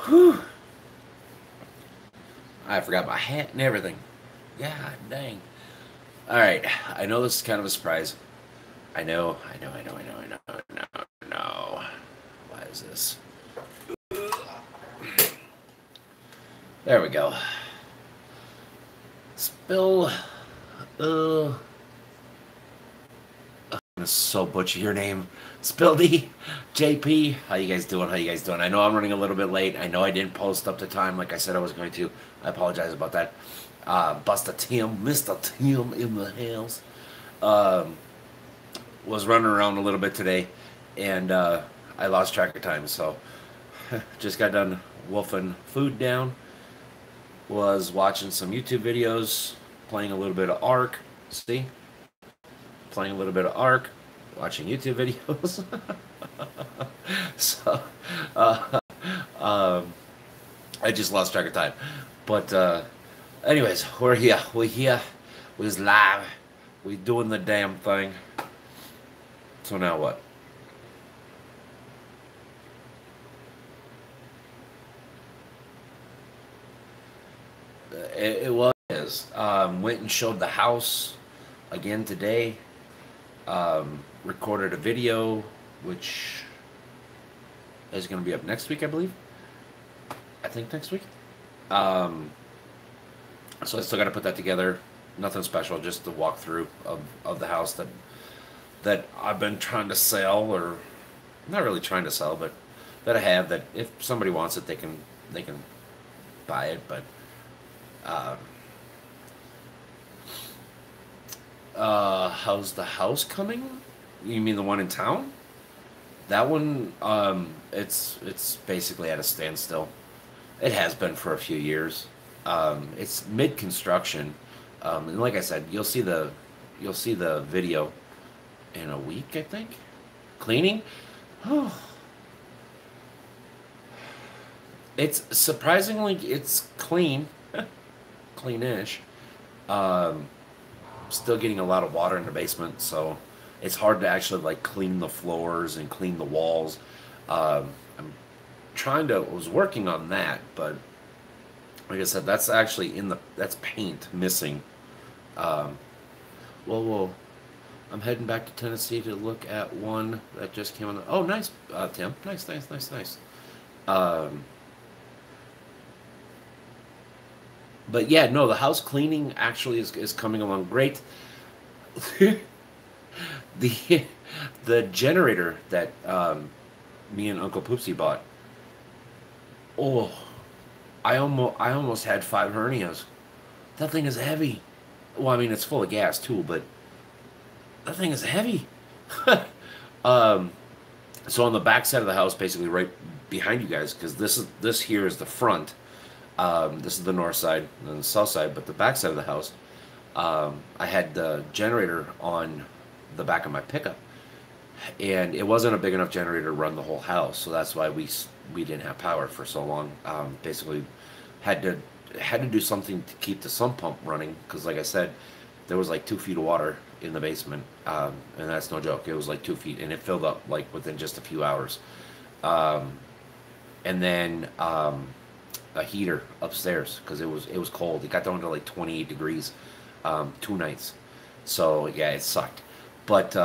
Whew. I forgot my hat and everything. God dang. All right. I know this is kind of a surprise. I know. Why is this? There we go. Spill. I'm gonna so butcher your name. Spildy. JP. How you guys doing? How you guys doing? I know I'm running a little bit late. I know I didn't post up to time like I said I was going to. I apologize about that. Busta Tim, Mr. Tim in the house. Um, was running around a little bit today, and I lost track of time. So just got done wolfing food down. Was watching some YouTube videos, playing a little bit of Ark. See, playing a little bit of Ark, watching YouTube videos. so uh, um, I just lost track of time. But anyways, we're here. We're here. We're live. We doing the damn thing. So now what? It was. Went and showed the house again today. Recorded a video, which is going to be up next week, I believe. I think next week. Um, so I still got to put that together. Nothing special, just the walkthrough of the house that I've been trying to sell, or not really trying to sell, but that I have. That if somebody wants it, they can buy it. But um, how's the house coming? You mean the one in town? That one, it's basically at a standstill. It has been for a few years. It's mid construction, and like I said, you'll see the video in a week, I think. Cleaning. Oh, it's surprisingly it's clean, cleanish. Um, Still getting a lot of water in the basement, so it's hard to actually like clean the floors and clean the walls. I'm trying to was working on that, but like I said, that's actually that's paint missing. Um, well, I'm heading back to Tennessee to look at one that just came on. Oh, nice, Tim. Nice, nice, nice, nice. Um, but yeah, no, the house cleaning actually is coming along great. the the generator that me and Uncle Poopsie bought. Oh, I almost had 5 hernias. That thing is heavy. Well, I mean it's full of gas too, but that thing is heavy. um, so on the back side of the house, basically right behind you guys, because this here is the front. This is the north side and the south side, but the back side of the house, I had the generator on the back of my pickup, and it wasn't a big enough generator to run the whole house, so that's why we didn't have power for so long. Basically, had to had to do something to keep the sump pump running because, like I said, there was like 2 feet of water in the basement, and that's no joke. It was like 2 feet, and it filled up like within just a few hours. Um, and then a heater upstairs because it was cold. It got down to like 28 degrees 2 nights. So yeah, it sucked. But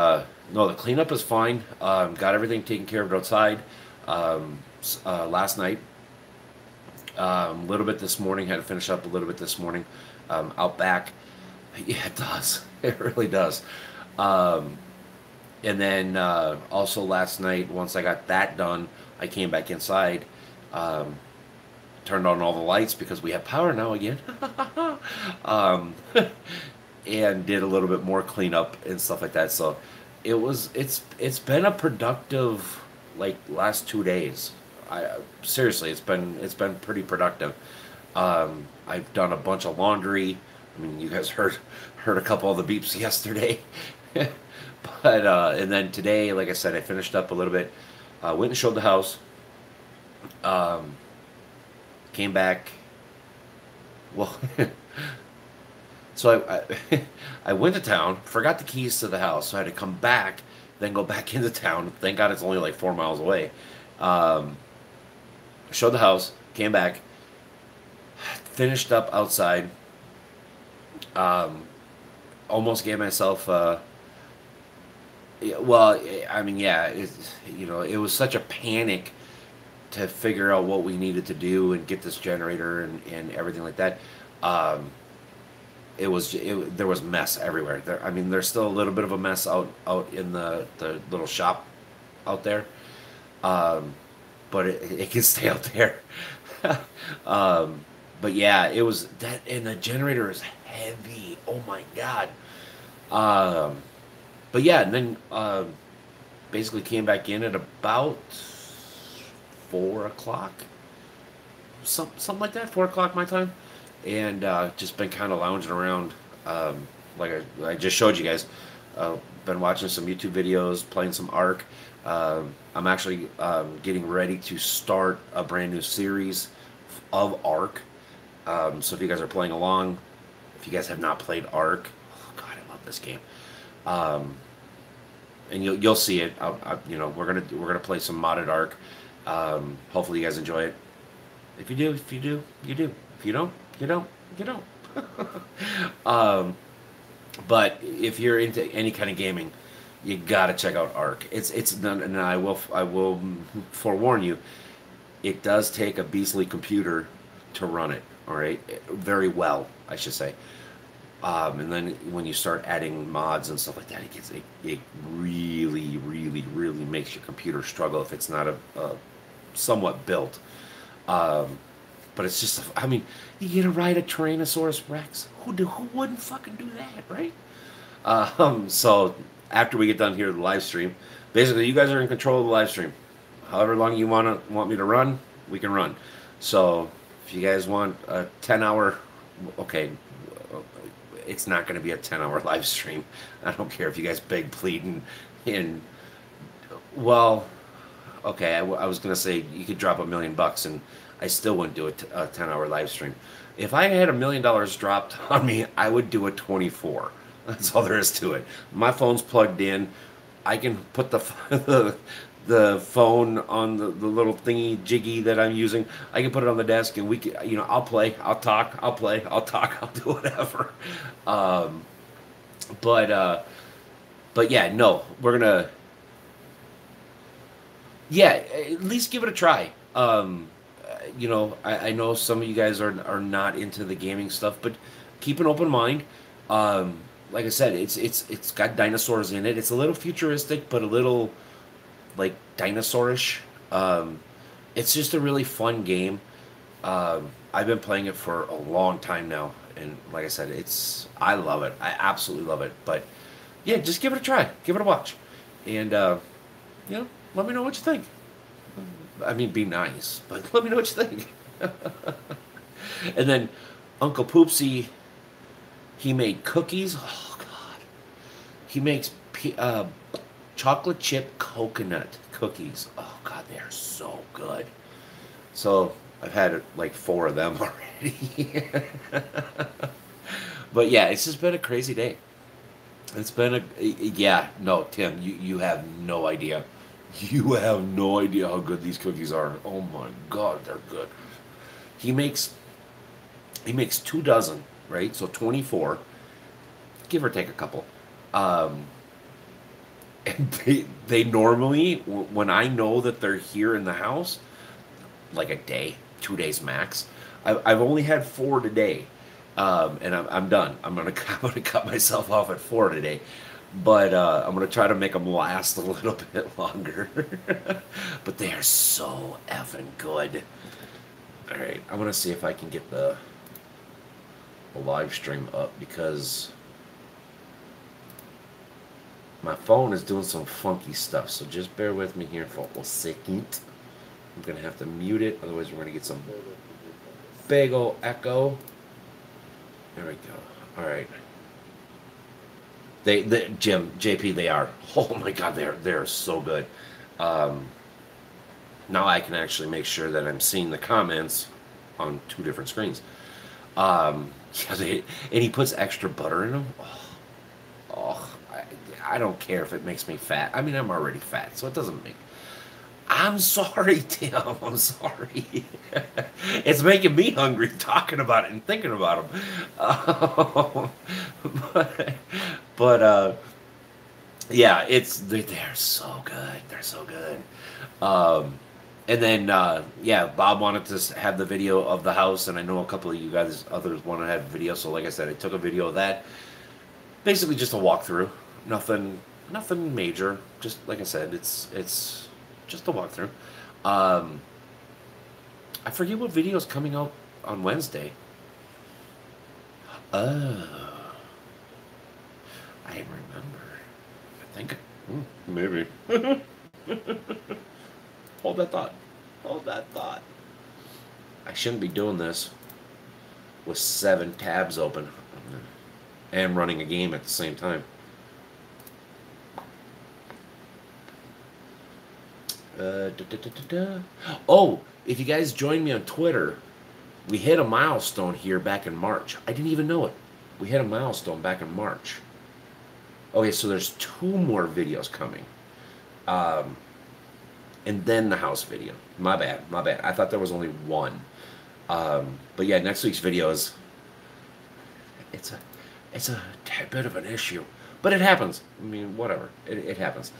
no, the cleanup is fine. Got everything taken care of outside. Last night, a little bit this morning. Had to finish up a little bit this morning. Out back, yeah, it does. It really does. Um, and then also last night, once I got that done, I came back inside. Um, Turned on all the lights because we have power now again. um, and did a little bit more cleanup and stuff like that. So it's been a productive like last 2 days. I seriously, it's been pretty productive. I've done a bunch of laundry. I mean, you guys heard a couple of the beeps yesterday, but and then today, like I said, I finished up a little bit. Went and showed the house. Um, Came back. Well, so I went to town, forgot the keys to the house, so I had to come back, then go back into town. Thank God it's only like 4 miles away. Um, Showed the house, Came back, finished up outside. Um, Almost gave myself. Well, I mean, yeah, it was such a panic to figure out what we needed to do and get this generator and everything like that. Um, there was mess everywhere. I mean, there's still a little bit of a mess out in the little shop out there, um, but it can stay out there. um, but yeah, it was that, and the generator is heavy. Oh my god. Um, but yeah, and then basically came back in at about 4 o'clock, something like that, 4 o'clock my time, and just been kind of lounging around. Like I just showed you guys. Been watching some YouTube videos, playing some Ark. I'm actually getting ready to start a brand new series of Ark. So if you guys are playing along, if you guys have not played Ark, oh god, I love this game. Um, and you'll see it. We're gonna play some modded Ark. Hopefully you guys enjoy it. If you do, you do. If you don't, you don't, you don't. But if you're into any kind of gaming, you gotta check out Ark. It's none, and I will forewarn you, it does take a beastly computer to run it. All right, very well, I should say. And then when you start adding mods and stuff like that, it really, really, really makes your computer struggle if it's not a somewhat built. But it's just, I mean, you get to ride a Tyrannosaurus Rex. Who wouldn't fucking do that, right? So after we get done here with the live stream, basically you guys are in control of the live stream. However long you want me to run, we can run. So if you guys want a 10-hour, okay, it's not going to be a 10-hour live stream. I don't care if you guys beg, plead, and well, okay, I was going to say you could drop $1 million and I still wouldn't do a 10-hour live stream. If I had $1 million dropped on me, I would do a 24. That's all there is to it. My phone's plugged in. I can put the phone on the little thingy jiggy that I'm using. I can put it on the desk and we can, I'll play, I'll talk, I'll play, I'll talk, I'll do whatever. But yeah, no, we're gonna, yeah, at least give it a try. I know some of you guys are not into the gaming stuff, but keep an open mind. Like I said, it's got dinosaurs in it. It's a little futuristic, but a little like dinosaurish. It's just a really fun game. I've been playing it for a long time now, and like I said, I love it. I absolutely love it. But yeah, just give it a try, give it a watch, and let me know what you think. I mean, be nice, but let me know what you think. And then Uncle Poopsie, he made cookies. Oh God, he makes chocolate chip coconut cookies. Oh God, they are so good. So I've had like 4 of them already. But yeah, it's just been a crazy day. It's been yeah, no, Tim, you have no idea. You have no idea how good these cookies are. Oh my God, they're good. He makes 2 dozen, right? So 24, give or take a couple. And they normally, when I know that they're here in the house, like a day, 2 days max. I've only had 4 today, and I'm done. I'm gonna cut myself off at 4 today, but I'm gonna try to make them last a little bit longer. But they are so effing good. All right, I'm gonna see if I can get the live stream up because my phone is doing some funky stuff. So just bear with me here for a second. I'm gonna have to mute it, otherwise we're gonna get some big ol' echo. There we go. All right. Jim, JP, they are. Oh my God, they're so good. Now I can actually make sure that I'm seeing the comments on 2 different screens. Yeah, and he puts extra butter in them. I don't care if it makes me fat. I mean, I'm already fat, so it doesn't make. I'm sorry, Tim. I'm sorry. It's making me hungry talking about it and thinking about them. But, but yeah, they're so good. They're so good. And then yeah, Bob wanted to have the video of the house, and I know a couple of you guys others want to have video. So like I said, I took a video of that. Basically, just a walkthrough. Nothing major. Just like I said, it's just a walkthrough. I forget what video is coming out on Wednesday. Oh, I remember. I think maybe. Hold that thought. Hold that thought. I shouldn't be doing this with 7 tabs open and running a game at the same time. Oh, if you guys join me on Twitter, we hit a milestone here back in March. I didn't even know it. We hit a milestone back in March. Okay, so there's 2 more videos coming. And then the house video. My bad. I thought there was only 1. But yeah, next week's video is... It's a tad bit of an issue. But it happens. I mean, whatever. It happens.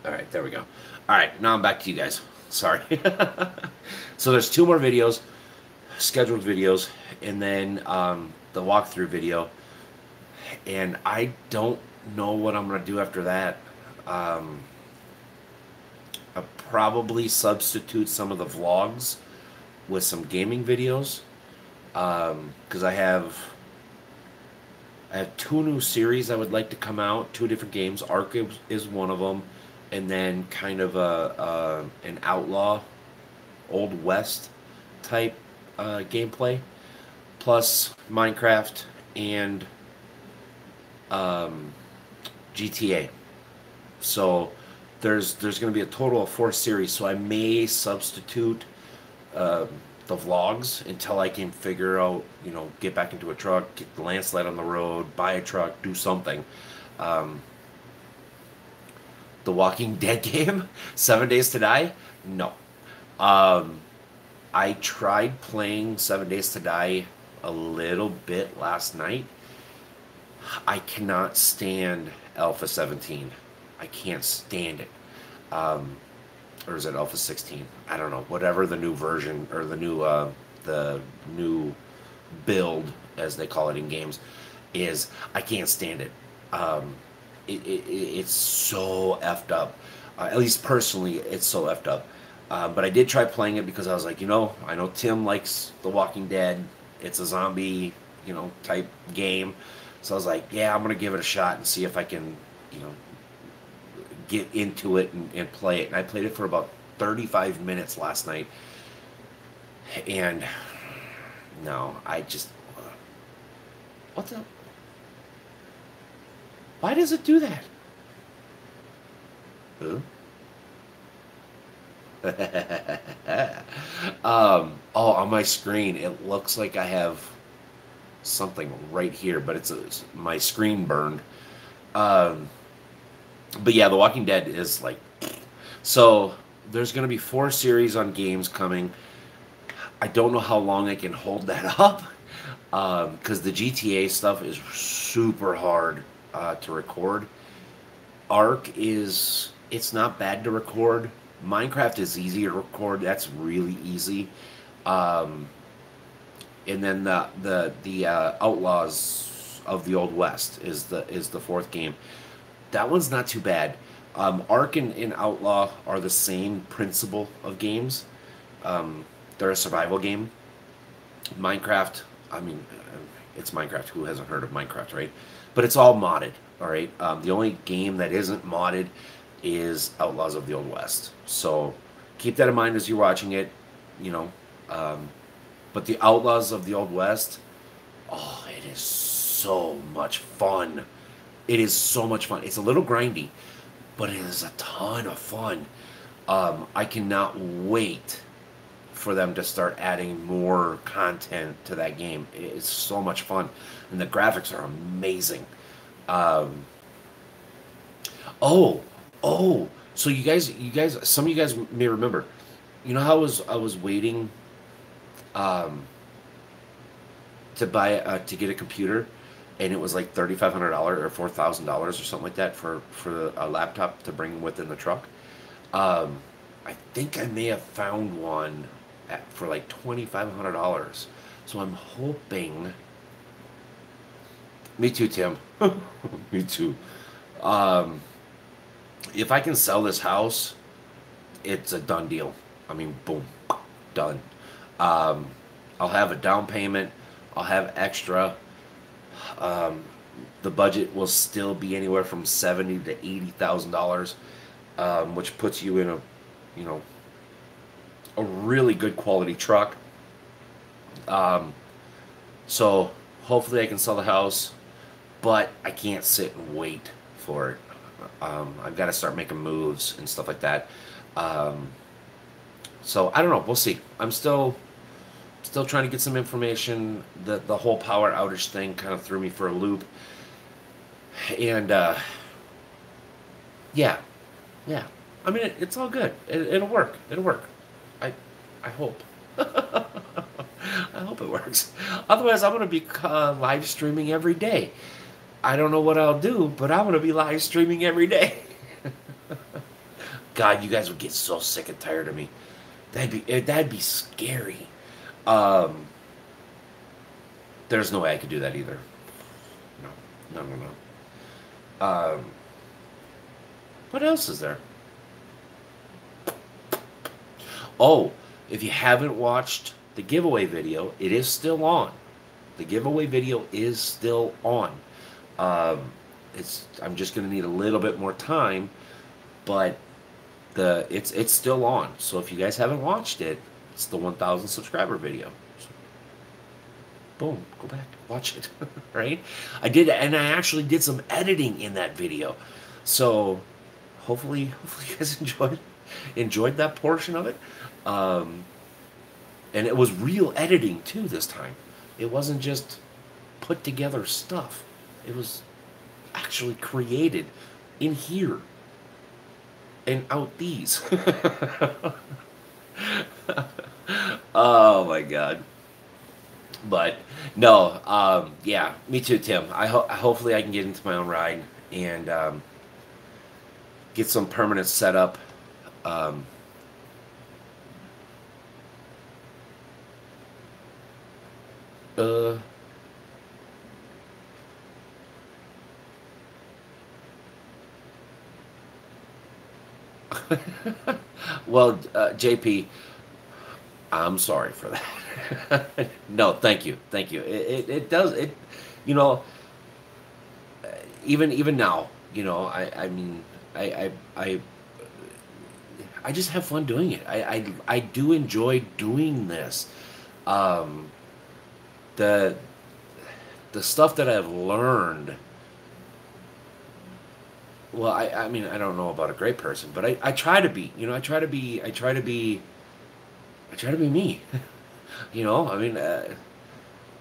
Alright, there we go. Alright, now I'm back to you guys. Sorry. So there's 2 more videos, scheduled videos, and then the walkthrough video. And I don't know what I'm going to do after that. I'll probably substitute some of the vlogs with some gaming videos. Because I have 2 new series I would like to come out, 2 different games. Ark is one of them. And then kind of an outlaw, Old West type gameplay, plus Minecraft and GTA. So there's going to be a total of 4 series. So I may substitute the vlogs until I can figure out, get back into a truck, get the landslide on the road, buy a truck, do something. The Walking Dead game, 7 Days to Die? No. I tried playing 7 Days to Die a little bit last night. I cannot stand Alpha 17. I can't stand it. Or is it Alpha 16? I don't know. Whatever the new version or the new build, as they call it in games, is. I can't stand it. It's so effed up. At least personally, it's so effed up. But I did try playing it because I was like, I know Tim likes The Walking Dead. It's a zombie, type game. So I was like, yeah, I'm going to give it a shot and see if I can, get into it and play it. And I played it for about 35 minutes last night. And no, I just... What the... Why does it do that? Huh? Oh, on my screen, it looks like I have something right here, but it's my screen burned. But yeah, The Walking Dead is like... So, there's going to be 4 series on games coming. I don't know how long I can hold that up. Because the GTA stuff is super hard to record. Ark it's not bad to record. Minecraft is easy to record. That's really easy. And then the Outlaws of the Old West is the 4th game. That one's not too bad. Ark and Outlaw are the same principle of games. They're a survival game. Minecraft, I mean, it's Minecraft. Who hasn't heard of Minecraft, right? But it's all modded, all right? The only game that isn't modded is Outlaws of the Old West. So keep that in mind as you're watching it, But the Outlaws of the Old West, oh, it is so much fun. It is so much fun. It's a little grindy, but it is a ton of fun. I cannot wait for them to start adding more content to that game. It's so much fun, and the graphics are amazing. Oh, Oh, so some of you guys may remember. You know how I was waiting um, to get a computer, and it was like $3,500 or $4,000 or something like that for a laptop to bring within the truck. Um, I think I may have found one for like $2,500. So I'm hoping. Me too, Tim. Me too. Um, if I can sell this house, it's a done deal. I mean, boom, done. Um, I'll have a down payment. I'll have extra. Um, the budget will still be anywhere from $70,000 to $80,000, which puts you in you know, a really good quality truck. Um, so hopefully I can sell the house, but I can't sit and wait for it. I've got to start making moves and stuff like that. Um, so I don't know. We'll see. I'm still trying to get some information. The whole power outage thing kind of threw me for a loop, and yeah, yeah. I mean, it's all good. It'll work. It'll work. I hope. I hope it works. Otherwise, I'm gonna be live streaming every day. I don't know what I'll do, but I'm gonna be live streaming every day. God, you guys would get so sick and tired of me. That'd be scary. Um, there's no way I could do that either. No, no, no, no. What else is there? Oh, if you haven't watched the giveaway video, it is still on. The giveaway video is still on. I'm just gonna need a little bit more time, but it's still on. So if you guys haven't watched it, it's the 1,000 subscriber video. So, boom, go back, watch it. Right? I did, and I actually did some editing in that video. So hopefully you guys enjoyed that portion of it. And it was real editing too this time. It wasn't just put together stuff. It was actually created in here and out these. Oh my God. But no, yeah, me too, Tim. Hopefully I can get into my own ride and get some permanent setup. Um, uh, well, JP, I'm sorry for that. No, thank you, thank you. It does it, you know, even now, I mean, I I I just have fun doing it. I do enjoy doing this. Um, the the stuff that I've learned. Well, I mean, I don't know about a great person, but I try to be. I try to be me. I mean,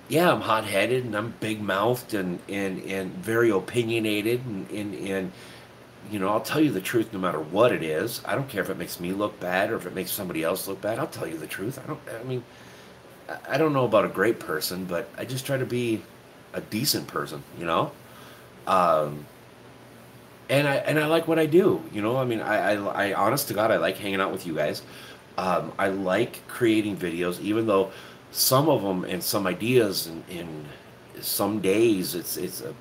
yeah, I'm hot-headed and I'm big-mouthed and very opinionated and I'll tell you the truth no matter what it is. I don't care if it makes me look bad or if it makes somebody else look bad. I'll tell you the truth. I mean, I don't know about a great person, but I just try to be a decent person. Um, and I like what I do. I mean, I honest to God, I like hanging out with you guys. I like creating videos, even though some of them and some ideas and some days it's a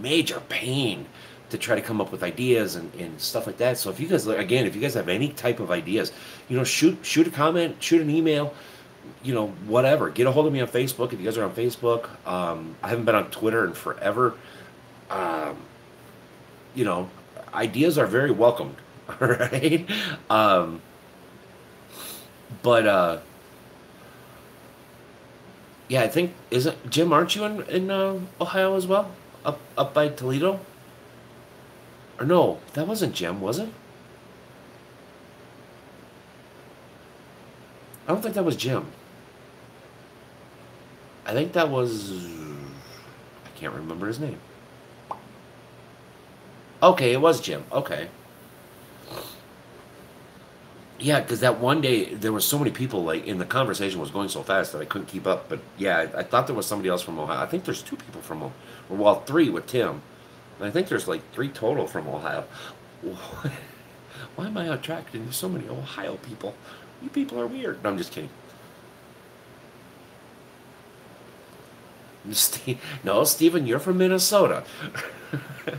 major pain to try to come up with ideas and stuff like that. So if you guys have any type of ideas, shoot a comment, shoot an email, whatever. Get a hold of me on Facebook if you guys are on Facebook. I haven't been on Twitter in forever. Um, you know, Ideas are very welcomed. All right. Um, but yeah, I think isn't Jim? Aren't you in Ohio as well? Up by Toledo? Or no, that wasn't Jim, was it? I don't think that was Jim. I think that was. I can't remember his name. Okay, it was Jim. Okay. Yeah, because that one day there was so many people, like, and the conversation was going so fast that I couldn't keep up. But yeah, I thought there was somebody else from Ohio. I think there's two people from Ohio, or well, three with Tim. And I think there's like three total from Ohio. Why am I attracted to so many Ohio people? You people are weird. No, I'm just kidding. No, Steven, you're from Minnesota.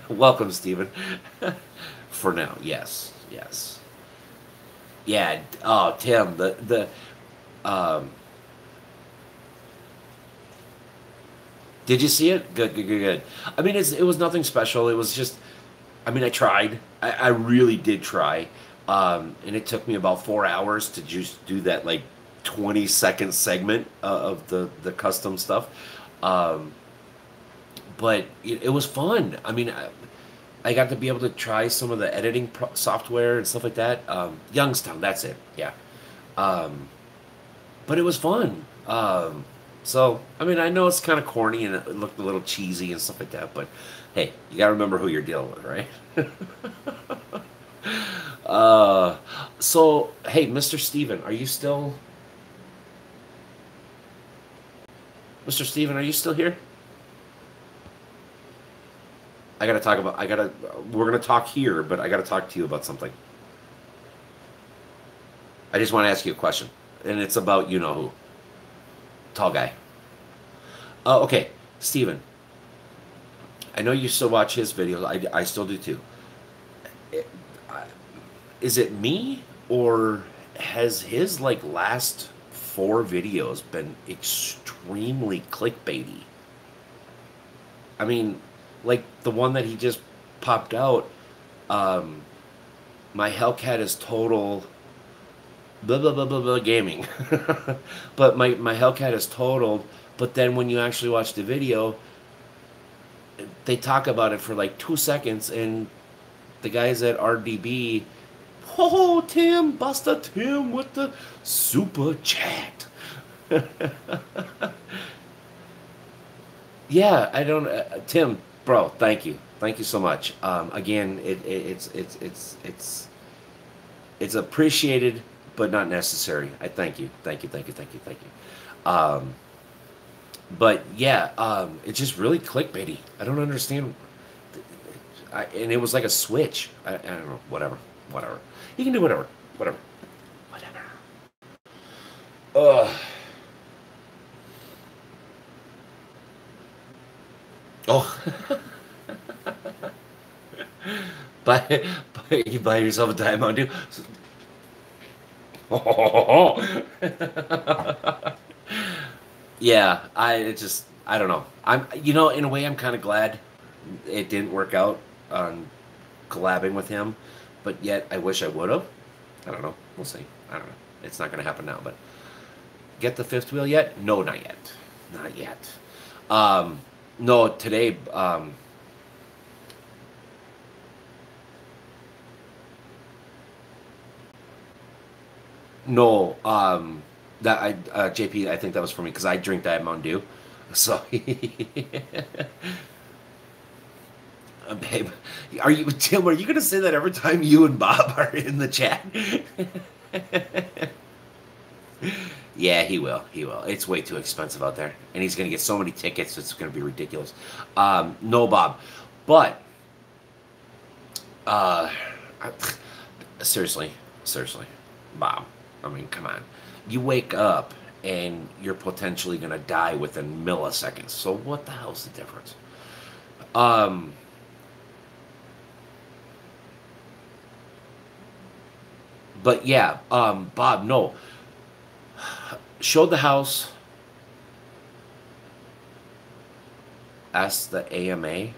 Welcome, Steven. For now, yes, yes. Yeah. Oh, Tim, um, did you see it? Good, good, good, good. I mean, it was nothing special. It was just, I mean, I tried. I really did try. And it took me about 4 hours to just do that like 20-second segment of the custom stuff. Um, but it was fun. I mean, I got to be able to try some of the editing software and stuff like that. Youngstown, that's it. Yeah. Um, but it was fun. So, I mean, I know it's kind of corny and it looked a little cheesy and stuff like that, but hey, you got to remember who you're dealing with, right? uh, so, hey, Mr. Steven, are you still, Mr. Steven, are you still here? We're gonna talk here, but I gotta talk to you about something. I just want to ask you a question, and it's about you know who, tall guy. Okay, Steven, I know you still watch his videos. I still do too. It- I- Is it me, or has his like last four videos been extremely clickbaity? I mean, like the one that he just popped out, um, my Hellcat is total blah blah blah blah blah gaming. But my Hellcat is totaled. But then when you actually watch the video, they talk about it for like 2 seconds, and the guys at RDB, oh Tim, Busta Tim with the super chat. Yeah, I don't. Tim, bro, thank you so much. Again, it's appreciated, but not necessary. I thank you, thank you, thank you, thank you, thank you. But yeah, it's just really clickbaity. I don't understand. And it was like a switch. I don't know. Whatever, whatever. You can do whatever, whatever, whatever. Ugh. Oh, buy, you buy yourself a Diet Mountain Dew. Yeah, I don't know. In a way I'm kind of glad it didn't work out on collabing with him, but yet I wish I would have. I don't know. We'll see. I don't know. It's not going to happen now, but get the fifth wheel yet? No, not yet. Not yet. Um, no, today, no, that JP, I think that was for me because I drink Diet Mountain Dew. So, babe, are you Tim? Are you gonna say that every time you and Bob are in the chat? Yeah, he will. He will. It's way too expensive out there, and he's gonna get so many tickets. It's gonna be ridiculous. No, Bob, but uh, I- seriously, seriously, Bob. I mean, come on. You wake up and you're potentially gonna die within milliseconds. So what the hell's the difference? Um, but yeah, Bob, no. Showed the house. Asked the AMA,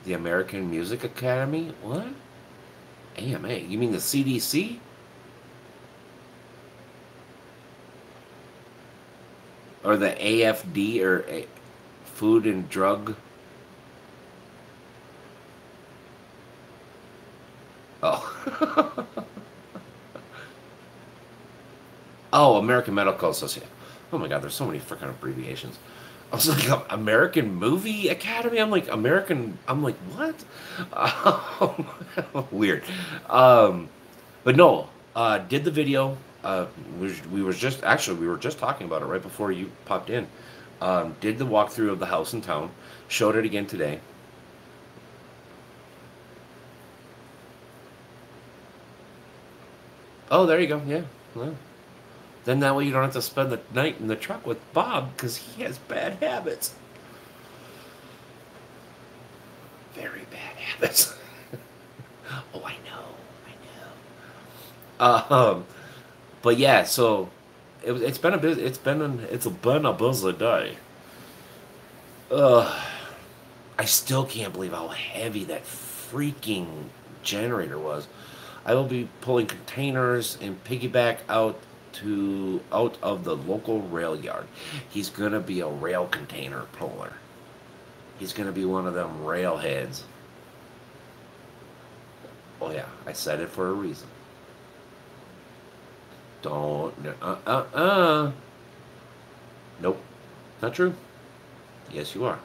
the American Music Academy. What? AMA? You mean the CDC? Or the AFD or Food and Drug? Oh. Oh, American Medical Association. Oh my God, there's so many freaking abbreviations. I was like, American Movie Academy? I'm like, American. I'm like, what? Weird. Um, but no. Did the video. We was just actually we were just talking about it right before you popped in. Did the walkthrough of the house in town. Showed it again today. Oh, there you go. Yeah. Well, then that way you don't have to spend the night in the truck with Bob because he has bad habits. Very bad habits. Oh, I know. I know. But yeah, so it's been a bit. It's been a busy day. Ugh. I still can't believe how heavy that freaking generator was. I will be pulling containers and piggyback out of the local rail yard. He's gonna be a rail container puller. He's gonna be one of them railheads. Oh yeah, I said it for a reason. Don't Nope. Not true. Yes you are.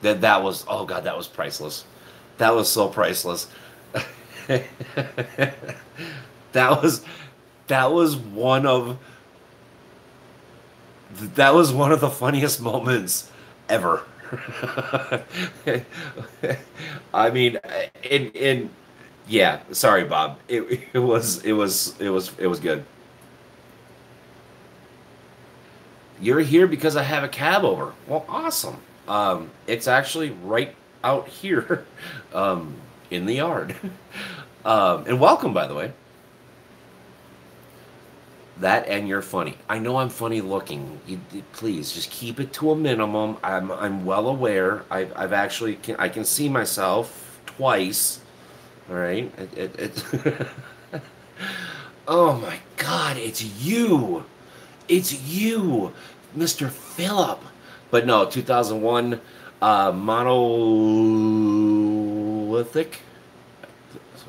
That was, oh god, that was priceless. That was so priceless. that was that was one of that was one of the funniest moments ever. I mean, in yeah, sorry Bob. It was good. You're here because I have a cab over. Well, awesome. It's actually right out here, in the yard. And welcome, by the way. That and you're funny. I know I'm funny looking. Please just keep it to a minimum. I'm well aware. I've actually I can see myself twice. All right. Oh my God! It's you. It's you, Mr. Phillip. But no, 2001, monolithic.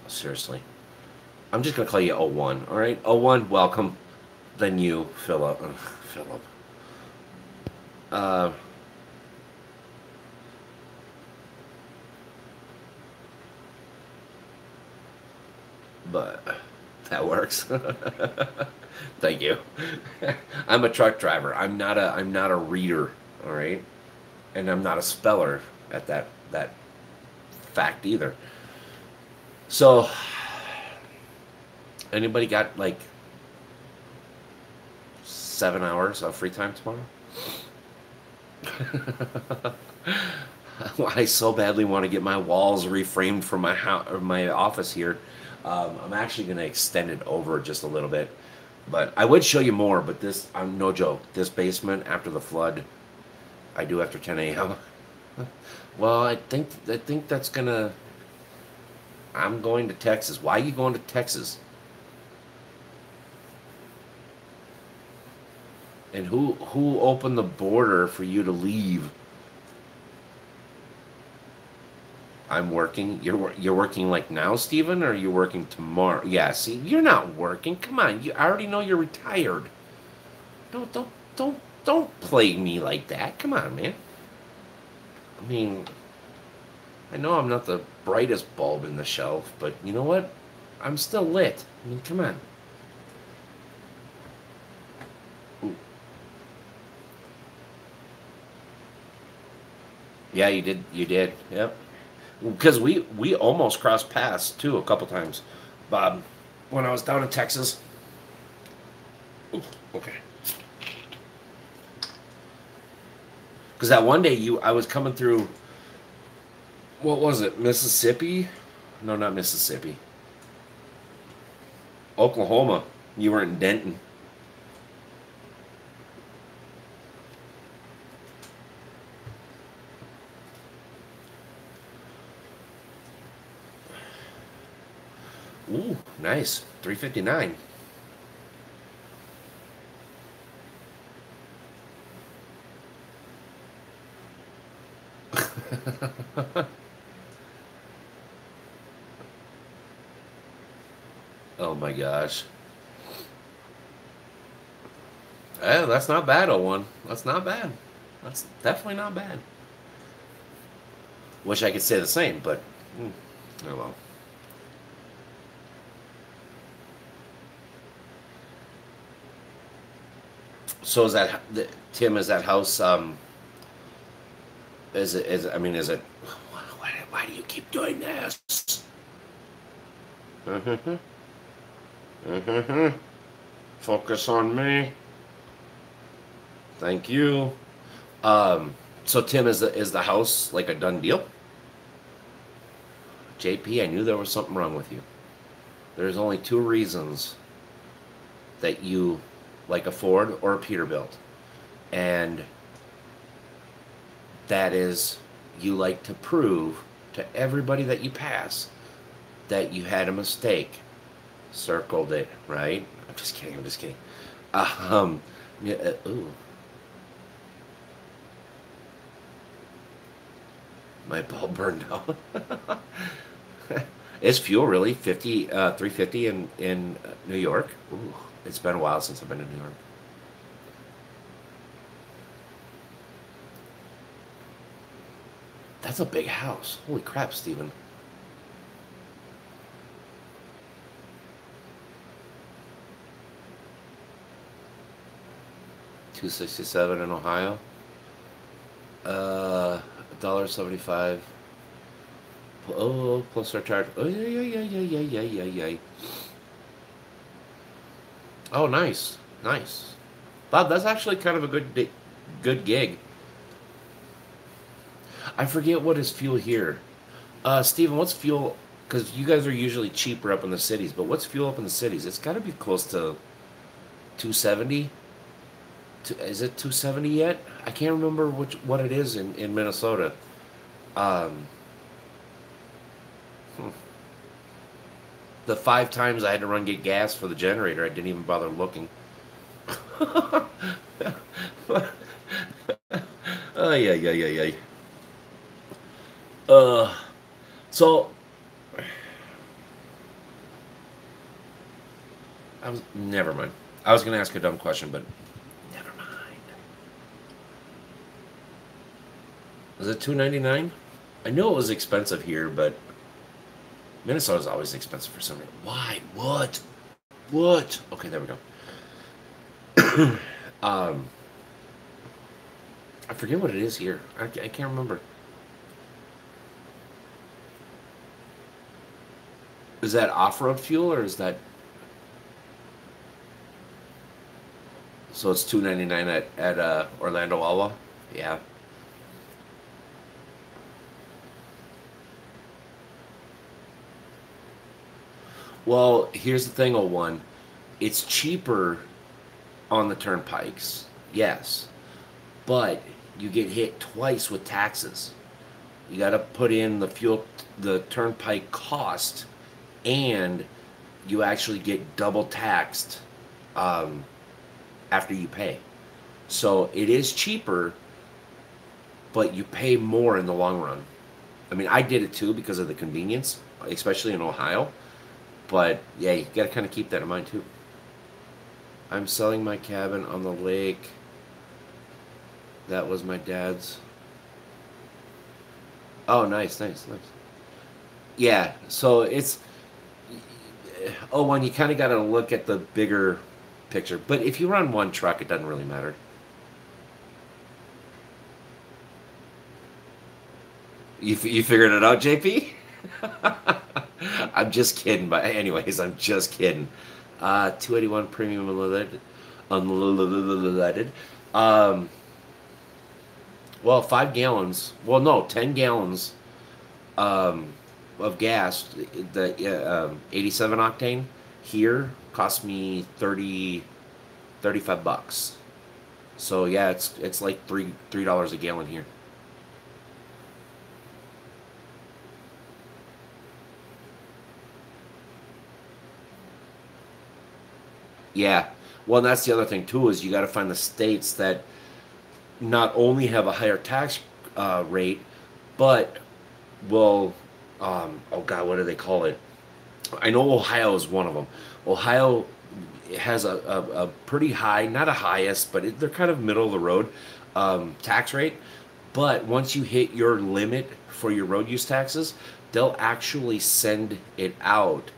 Seriously, I'm just gonna call you '01. All right, '01. Welcome. Then you, Phillip. Phillip. Uh, but that works. Thank you. I'm a truck driver. I'm not a reader, all right? And I'm not a speller at that fact either. So, anybody got like 7 hours of free time tomorrow? I so badly want to get my walls reframed from my house or my office here. I'm actually going to extend it over just a little bit, but I would show you more. But this, I'm no joke. This basement after the flood, I do after 10 a.m. Well, I think that's gonna. I'm going to Texas. Why are you going to Texas? And who opened the border for you to leave? I'm working. You're working like now, Steven, or are you working tomorrow? Yeah, see, you're not working. Come on, I already know you're retired. Don't play me like that. Come on, man. I mean, I know I'm not the brightest bulb in the shelf, but you know what? I'm still lit. I mean, come on. Ooh. Yeah, you did. You did. Yep. Because we almost crossed paths too a couple times, Bob, when I was down in Texas. Ooh, okay. Because that one day I was coming through. What was it? Mississippi? No, not Mississippi. Oklahoma. You were in Denton. Ooh, nice. 359. Oh my gosh. That's not bad, O1. That's not bad. That's definitely not bad. Wish I could say the same, but Oh well. So is that Tim? Is that house? Is it? Is I mean, is it? Why do you keep doing this? Mm-hmm. Mm-hmm. Focus on me. Thank you. Um. So Tim, is the house like a done deal? JP, I knew there was something wrong with you. There's only two reasons that you like a Ford or a Peterbilt, and that is you like to prove to everybody that you pass that you had a mistake. Circled it, right? I'm just kidding. I'm just kidding. Um, yeah, ooh, my bulb burned out. Is fuel really 350 in New York? Ooh, it's been a while since I've been in New York. That's a big house. Holy crap, Steven. 267 in Ohio. $1.75. Oh, plus our charge. Oh yeah, yeah, yeah, yeah, yeah, yeah, yeah, yeah. Oh, nice, nice. Bob, that's actually kind of a good gig. I forget what is fuel here. Steven, what's fuel? Because you guys are usually cheaper up in the cities, but what's fuel up in the cities? It's got to be close to 270. Is it 270 yet? I can't remember what it is in Minnesota. Um, hmm. The 5 times I had to run get gas for the generator, I didn't even bother looking. Oh yeah, yeah, yeah, yeah. Uh, so I was never mind. I was gonna ask a dumb question, but never mind. Was it 299? I know it was expensive here, but Minnesota's always expensive for some reason. Why? What? What? Okay, there we go. um, I forget what it is here. I can't remember. Is that off-road fuel or is that so? It's 299 at Orlando Wawa. Yeah. Well, here's the thing, oh one. It's cheaper on the turnpikes, yes, but you get hit twice with taxes. You got to put in the turnpike cost, and you actually get double taxed um, after you pay. So it is cheaper, but you pay more in the long run. I mean, I did it too because of the convenience, especially in Ohio. But yeah, you got to kind of keep that in mind too. I'm selling my cabin on the lake. That was my dad's. Oh, nice, nice, nice. Yeah, so it's oh, one you kind of got to look at the bigger picture. But if you run one truck, it doesn't really matter. You figured it out, JP? I'm just kidding, but anyways, I'm just kidding. 281 premium unleaded. Um, well, 5 gallons. Well, no, 10 gallons um, of gas. The 87 octane here cost me 35 bucks. So yeah, it's like $3 a gallon here. Yeah. Well, and that's the other thing too is you got to find the states that not only have a higher tax rate, but will oh God, what do they call it? I know Ohio is one of them. Ohio has a pretty high, not a highest, but they're kind of middle of the road tax rate. But once you hit your limit for your road use taxes, they'll actually send it out.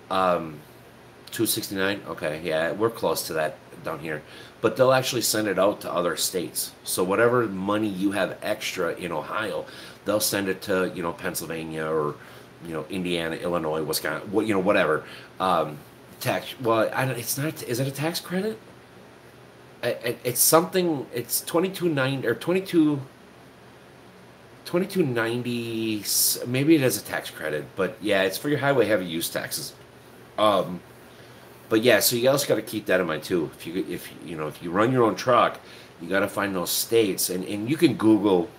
269. Okay, yeah, we're close to that down here. But they'll actually send it out to other states. So whatever money you have extra in Ohio, they'll send it to, Pennsylvania or, Indiana, Illinois, Wisconsin, whatever. Tax. Well, I don't, it's not. Is it a tax credit? It's something. It's 2290 or 2290. Maybe it is a tax credit, but yeah, it's for your highway heavy use taxes. Um, but yeah, so you also got to keep that in mind too. If you run your own truck, you got to find those states, and you can Google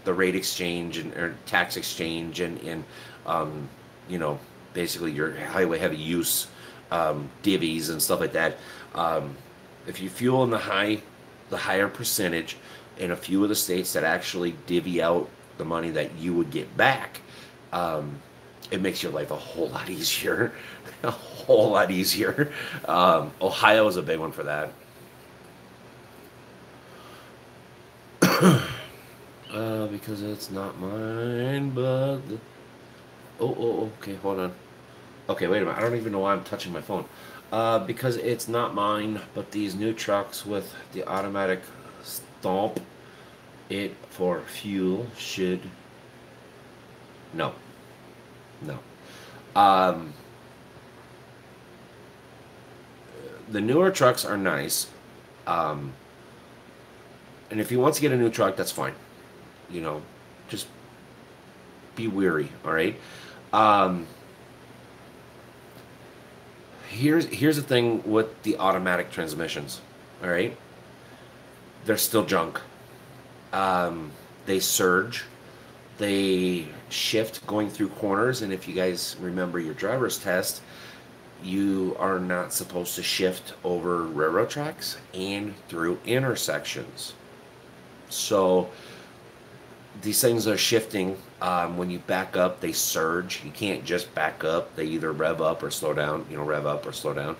the rate exchange and or tax exchange and um, you know basically your highway heavy use divvies and stuff like that. Um, if you fuel in the higher percentage in a few of the states that actually divvy out the money that you would get back, um, it makes your life a whole lot easier. A whole lot easier. Ohio is a big one for that. Because it's not mine, but okay, hold on. Okay, wait a minute. I don't even know why I'm touching my phone. Because it's not mine, but these new trucks with the automatic stomp it for fuel should. No, no. Um, the newer trucks are nice. Um, and if you want to get a new truck, that's fine. You know, just be weary, all right? Um, here's the thing with the automatic transmissions, all right? They're still junk. They surge, they shift going through corners, and if you guys remember your driver's test, you are not supposed to shift over railroad tracks and through intersections. So these things are shifting. When you back up, they surge. You can't just back up. They either rev up or slow down. Rev up or slow down.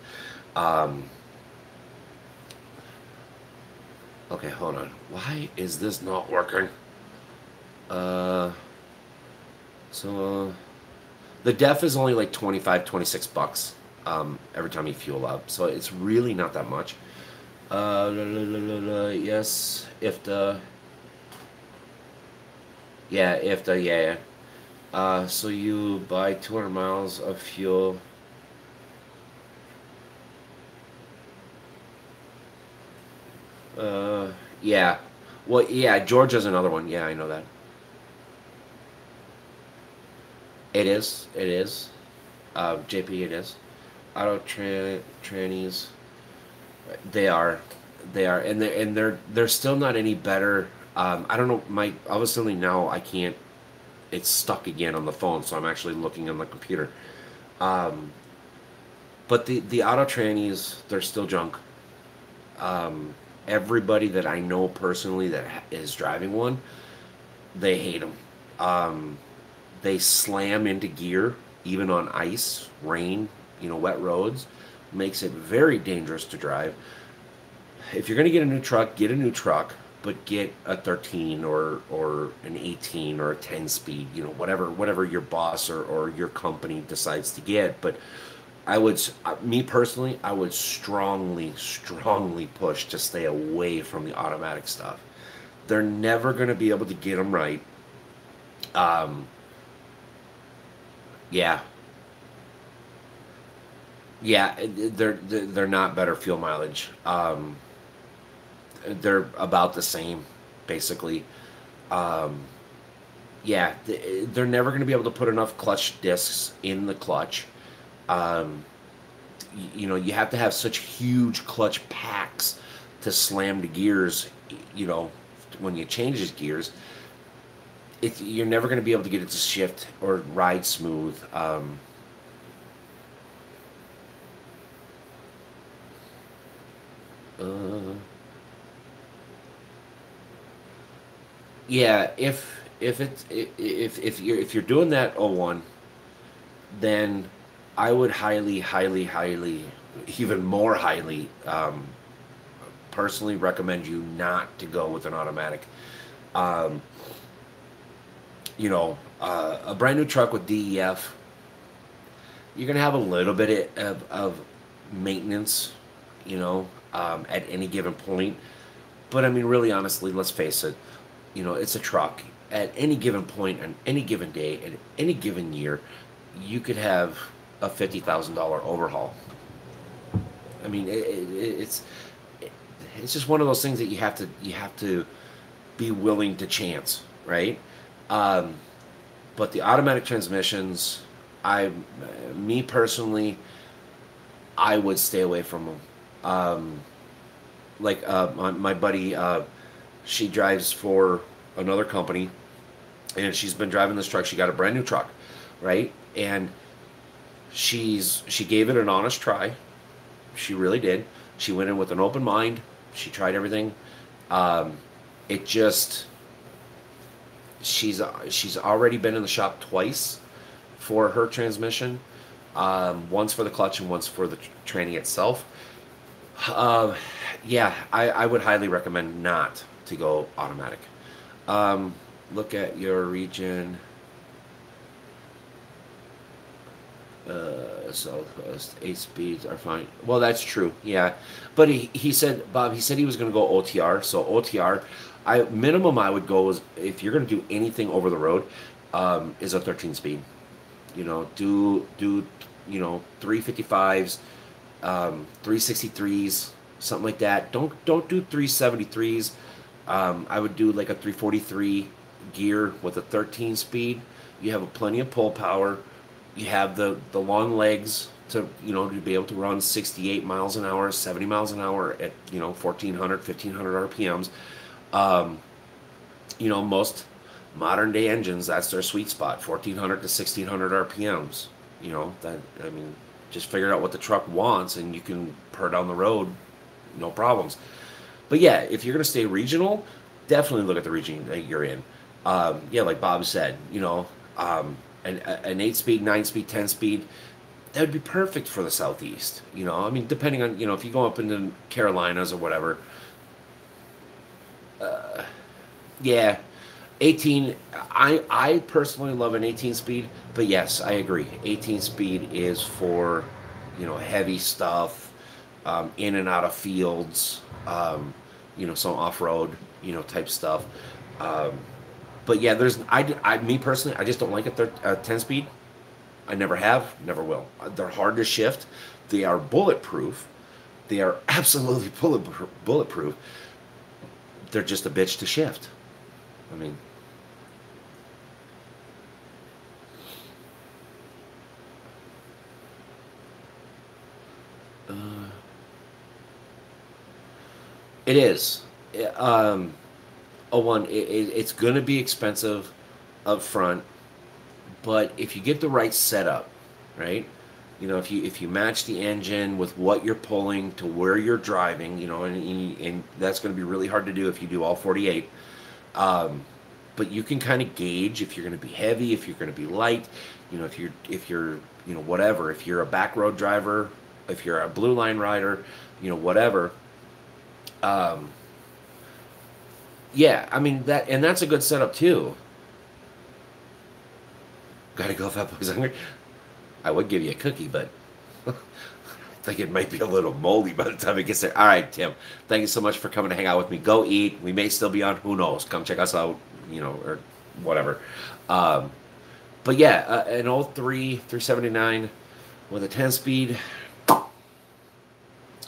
Um, okay, hold on. Why is this not working? Uh, so the def is only like 25, 26 bucks every time you fuel up. So it's really not that much. Yes, if the yeah, if the yeah. So you buy 200 miles of fuel. Yeah. Well, yeah, Georgia's another one. Yeah, I know that. It is. It is. JP, it is. Trannies. They are. They are, and they're still not any better. I don't know. My obviously now I can't. It's stuck again on the phone, so I'm actually looking on the computer. Um, but the auto trannies, they're still junk. Everybody that I know personally that is driving one, they hate them. Um, they slam into gear even on ice, rain, wet roads. Makes it very dangerous to drive. If you're going to get a new truck, but get a 13 or an 18 or a 10 speed, whatever your boss or your company decides to get. But me personally, I would strongly, strongly push to stay away from the automatic stuff. They're never going to be able to get them right. Um, yeah, yeah, they're not better fuel mileage. They're about the same, basically. Um, yeah, they're never going to be able to put enough clutch discs in the clutch. Um, you have to have such huge clutch packs to slam the gears. You know, when you change these gears, you're never going to be able to get it to shift or ride smooth. Uh, yeah, if you're doing that O1, then I would highly, highly, highly, even more highly, personally recommend you not to go with an automatic. Um, A brand new truck with DEF, you're gonna have a little bit of maintenance, you know, at any given point. But I mean, really, honestly, let's face it. You know, it's a truck. At any given point, on any given day, at any given year, you could have a $50,000 overhaul. I mean, it, it's just one of those things that you have to be willing to chance, right? Um, but the automatic transmissions, I, me personally, I would stay away from them. Like my buddy, she drives for another company, and she's been driving this truck. She got a brand new truck, right? And she gave it an honest try. She really did. She went in with an open mind. She tried everything. Um, it just she's already been in the shop twice for her transmission. Once for the clutch and once for the tranny itself. Uh, yeah, I would highly recommend not to go automatic. Um, Look at your region. Southwest 8 speeds are fine. Well, that's true. Yeah, but he said, Bob. He said he was going to go OTR. So OTR, I minimum I would go is if you're going to do anything over the road, is a 13 speed. You know, do 355s, 363s, something like that. Don't do 373s. I would do like a 343 gear with a 13 speed. You have plenty of pull power. You have the long legs to be able to run 68 miles an hour, 70 miles an hour at 1400, 1500 RPMs. Um, Most modern day engines, that's their sweet spot, 1400 to 1600 RPMs. That, I mean, just figure out what the truck wants and you can purr down the road, no problems. But yeah, if you're going to stay regional, definitely look at the region that you're in. Yeah, like Bob said, an 8 speed, 9 speed, 10 speed, that would be perfect for the Southeast. I mean, depending on, if you go up into Carolinas or whatever. Yeah, 18. I personally love an 18 speed, but yes, I agree. 18 speed is for, heavy stuff, in and out of fields, some off road, type stuff. Um, but yeah, me personally, I just don't like a 10 speed. I never have, never will. They're hard to shift. They are bulletproof. They are absolutely bulletproof. They're just a bitch to shift. I mean, uh, it is. One, it's going to be expensive up front, but if you get the right setup, right? If you match the engine with what you're pulling to where you're driving, and that's going to be really hard to do if you do all 48. Um, but you can kind of gauge if you're going to be heavy, if you're going to be light, if you're whatever, if you're a back road driver, if you're a blue line rider, whatever. Um, yeah, I mean that's a good setup too. Gotta go if that boy's hungry. I would give you a cookie, but I think it might be a little moldy by the time it gets there. All right, Tim. Thank you so much for coming to hang out with me. Go eat. We may still be on. Who knows? Come check us out. Or whatever. Um, but yeah, an old 379 with a 10 speed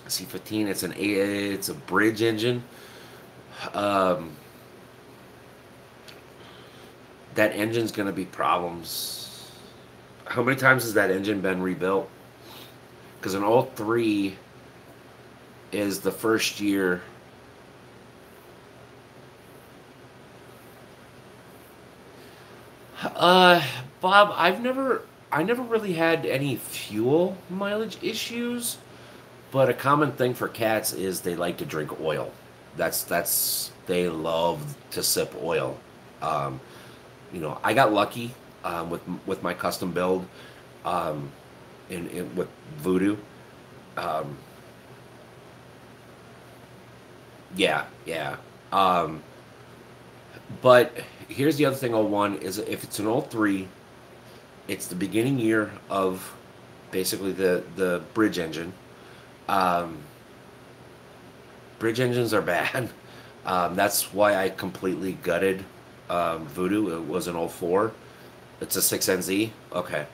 C15. It's a bridge engine. Um, that engine's gonna be problems. How many times has that engine been rebuilt? Because an old 3 is the first year. Uh, Bob, I never really had any fuel mileage issues, but a common thing for cats is they like to drink oil. They love to sip oil. Um, I got lucky with my custom build, um, with Voodoo. Um, yeah, yeah. Um, But here's the other thing. '01 is if it's an '03, it's the beginning year of basically the bridge engine. Um, Bridge engines are bad. That's why I completely gutted Voodoo. It was an '04. It's a 6NZ. Okay.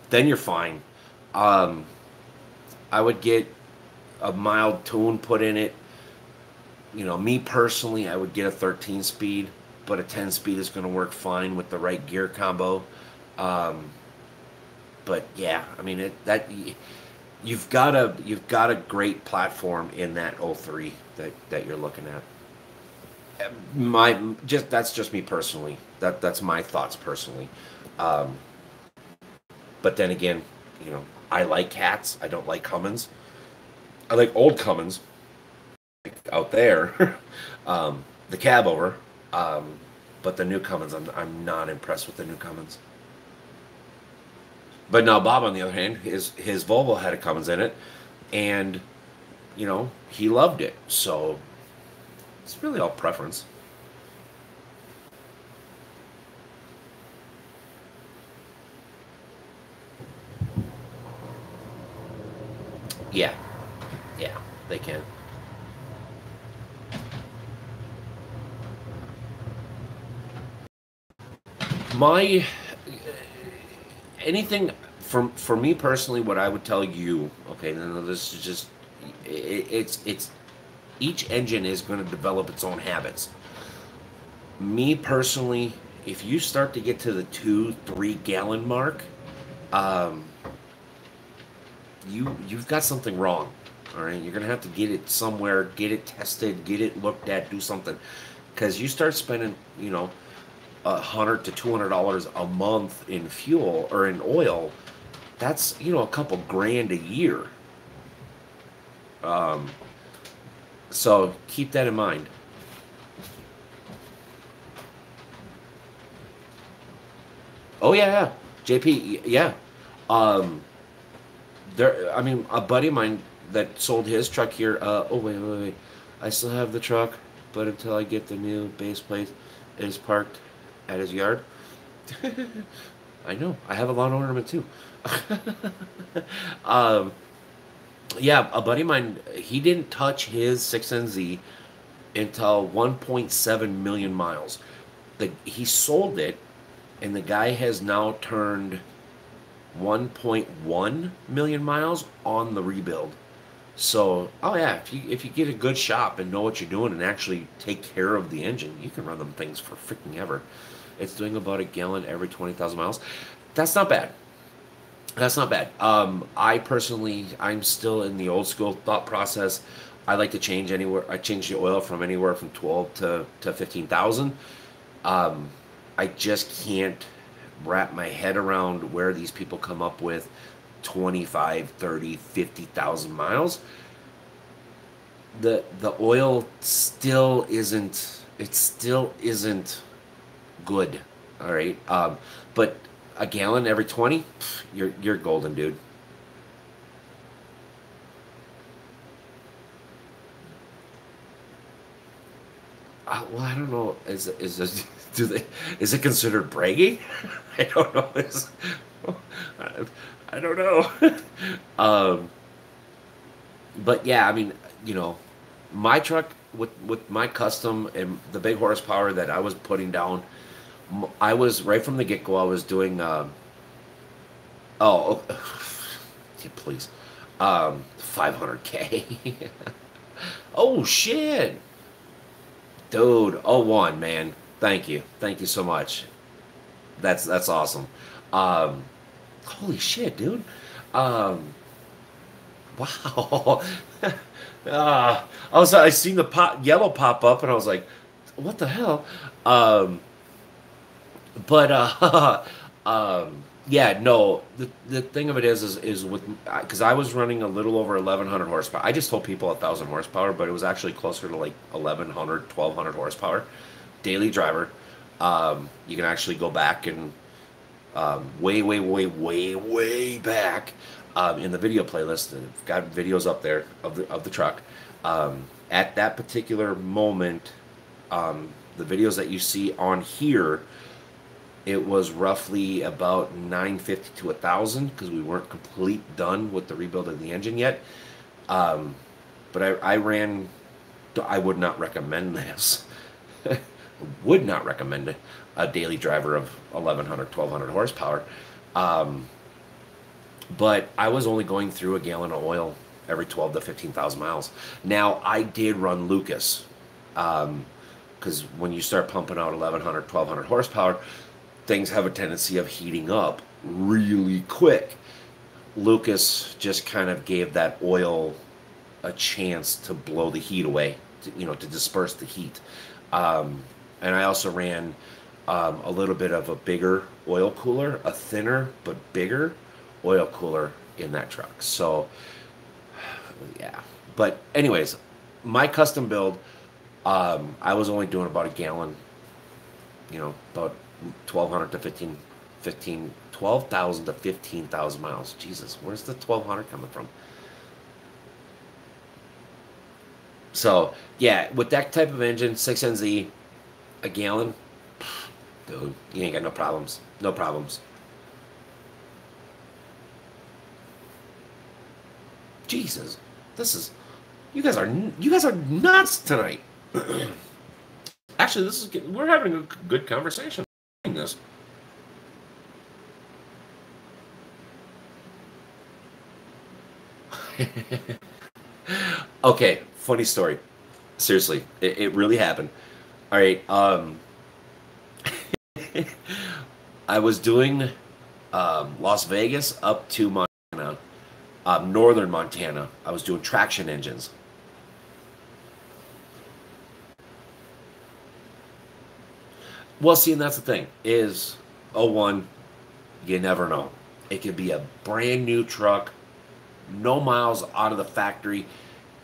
Then you're fine. Um, I would get a mild tune put in it. You know, me personally, I would get a 13 speed, but a 10 speed is going to work fine with the right gear combo. Um, but yeah, I mean you've got a great platform in that '03 that you're looking at. My just That's just me personally. That's my thoughts personally. Um, but then again, you know, I like cats. I don't like Cummins. I like old Cummins like out there. The cab over. Um, but the new Cummins, I'm not impressed with the new Cummins. But now Bob, on the other hand, his Volvo had a Cummins in it, and you know he loved it. So it's really all preference. Yeah, yeah, they can. My anything for me personally, what I would tell you, okay, no, this is just it's each engine is going to develop its own habits. Me personally, if you start to get to the 2, 3 gallon mark, um, you've got something wrong. All right, you're gonna have to get it somewhere, get it tested, get it looked at, do something, because you start spending, $100 to $200 a month in fuel or in oil. That's a couple grand a year. Um, so keep that in mind. Oh yeah, yeah. JP, yeah. Um, there. I mean, a buddy of mine that sold his truck here. Oh wait, wait, wait. I still have the truck, but until I get the new base plate, it is parked at his yard. I know. I have a lawn ornament too. um, yeah, a buddy of mine. He didn't touch his 6NZ until 1.7 million miles. He sold it, and the guy has now turned 1.1 million miles on the rebuild. So, oh yeah, if you get a good shop and know what you're doing and actually take care of the engine, you can run them things for freaking ever. It's doing about a gallon every 20,000 miles. That's not bad. That's not bad. I personally, I'm still in the old school thought process. I like to change anywhere. I change the oil from anywhere from 12 to 15,000. Um, I just can't wrap my head around where these people come up with 25, 30, 50,000 miles. The oil still isn't, it still isn't good. All right. But a gallon every 20, you're golden, dude. Well, I don't know. Is this, do they is it considered bragging? I don't know. I, I don't know. um, but yeah, I mean, you know, my truck with my custom and the big horsepower that I was putting down, I was right from the get go. I was doing. Oh, yeah, please. 500K. Oh shit. Dude, '01, man. Thank you. Thank you so much. That's awesome. Um, Holy shit, dude. Um, wow. I seen the yellow pop up and I was like, what the hell? Um, but yeah, no. The thing of it is with because I was running a little over 1,100 horsepower. I just told people 1,000 horsepower, but it was actually closer to like 1,100, 1,200 horsepower. Daily driver. You can actually go back and way, way, way, way, way back in the video playlist. I've got videos up there of the truck. At that particular moment, the videos that you see on here, it was roughly about 950 to 1,000 because we weren't complete done with the rebuild of the engine yet. But I ran. I would not recommend this. Would not recommend a daily driver of 1,100, 1,200 horsepower. But I was only going through a gallon of oil every 12 to 15,000 miles. Now, I did run Lucas, because when you start pumping out 1,100, 1,200 horsepower, things have a tendency of heating up really quick. Lucas just kind of gave that oil a chance to blow the heat away, to disperse the heat. And I also ran a little bit of a bigger oil cooler, a thinner but bigger oil cooler in that truck. So, yeah. But anyways, my custom build, I was only doing about a gallon, about 1,200 to 12,000 to 15,000 miles. Jesus, where's the 1,200 coming from? So, yeah, with that type of engine, 6NZ, a gallon, dude, you ain't got no problems. No problems. Jesus, you guys are nuts tonight. Actually, we're having a good conversation. This. Okay, funny story. Seriously, it really happened. All right, I was doing Las Vegas up to Montana, northern Montana. I was doing traction engines. Well, see, and that's the thing is, '01, you never know. It could be a brand new truck, no miles out of the factory,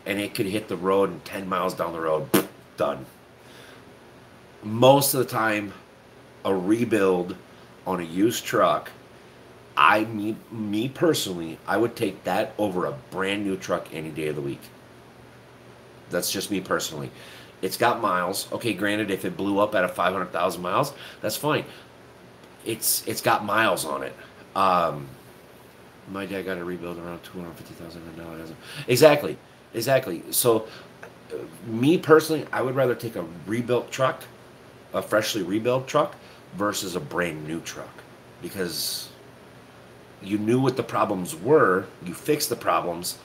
and it could hit the road and 10 miles down the road, done. Most of the time, a rebuild on a used truck, me personally, I would take that over a brand new truck any day of the week. That's just me personally. It's got miles. Okay, granted, if it blew up at a 500,000 miles, that's fine. It's got miles on it. My dad got a rebuild around 250,000 and now it hasn't. Exactly. So, me personally, I would rather take a rebuilt truck, a freshly rebuilt truck, versus a brand new truck, because you knew what the problems were, you fixed the problems.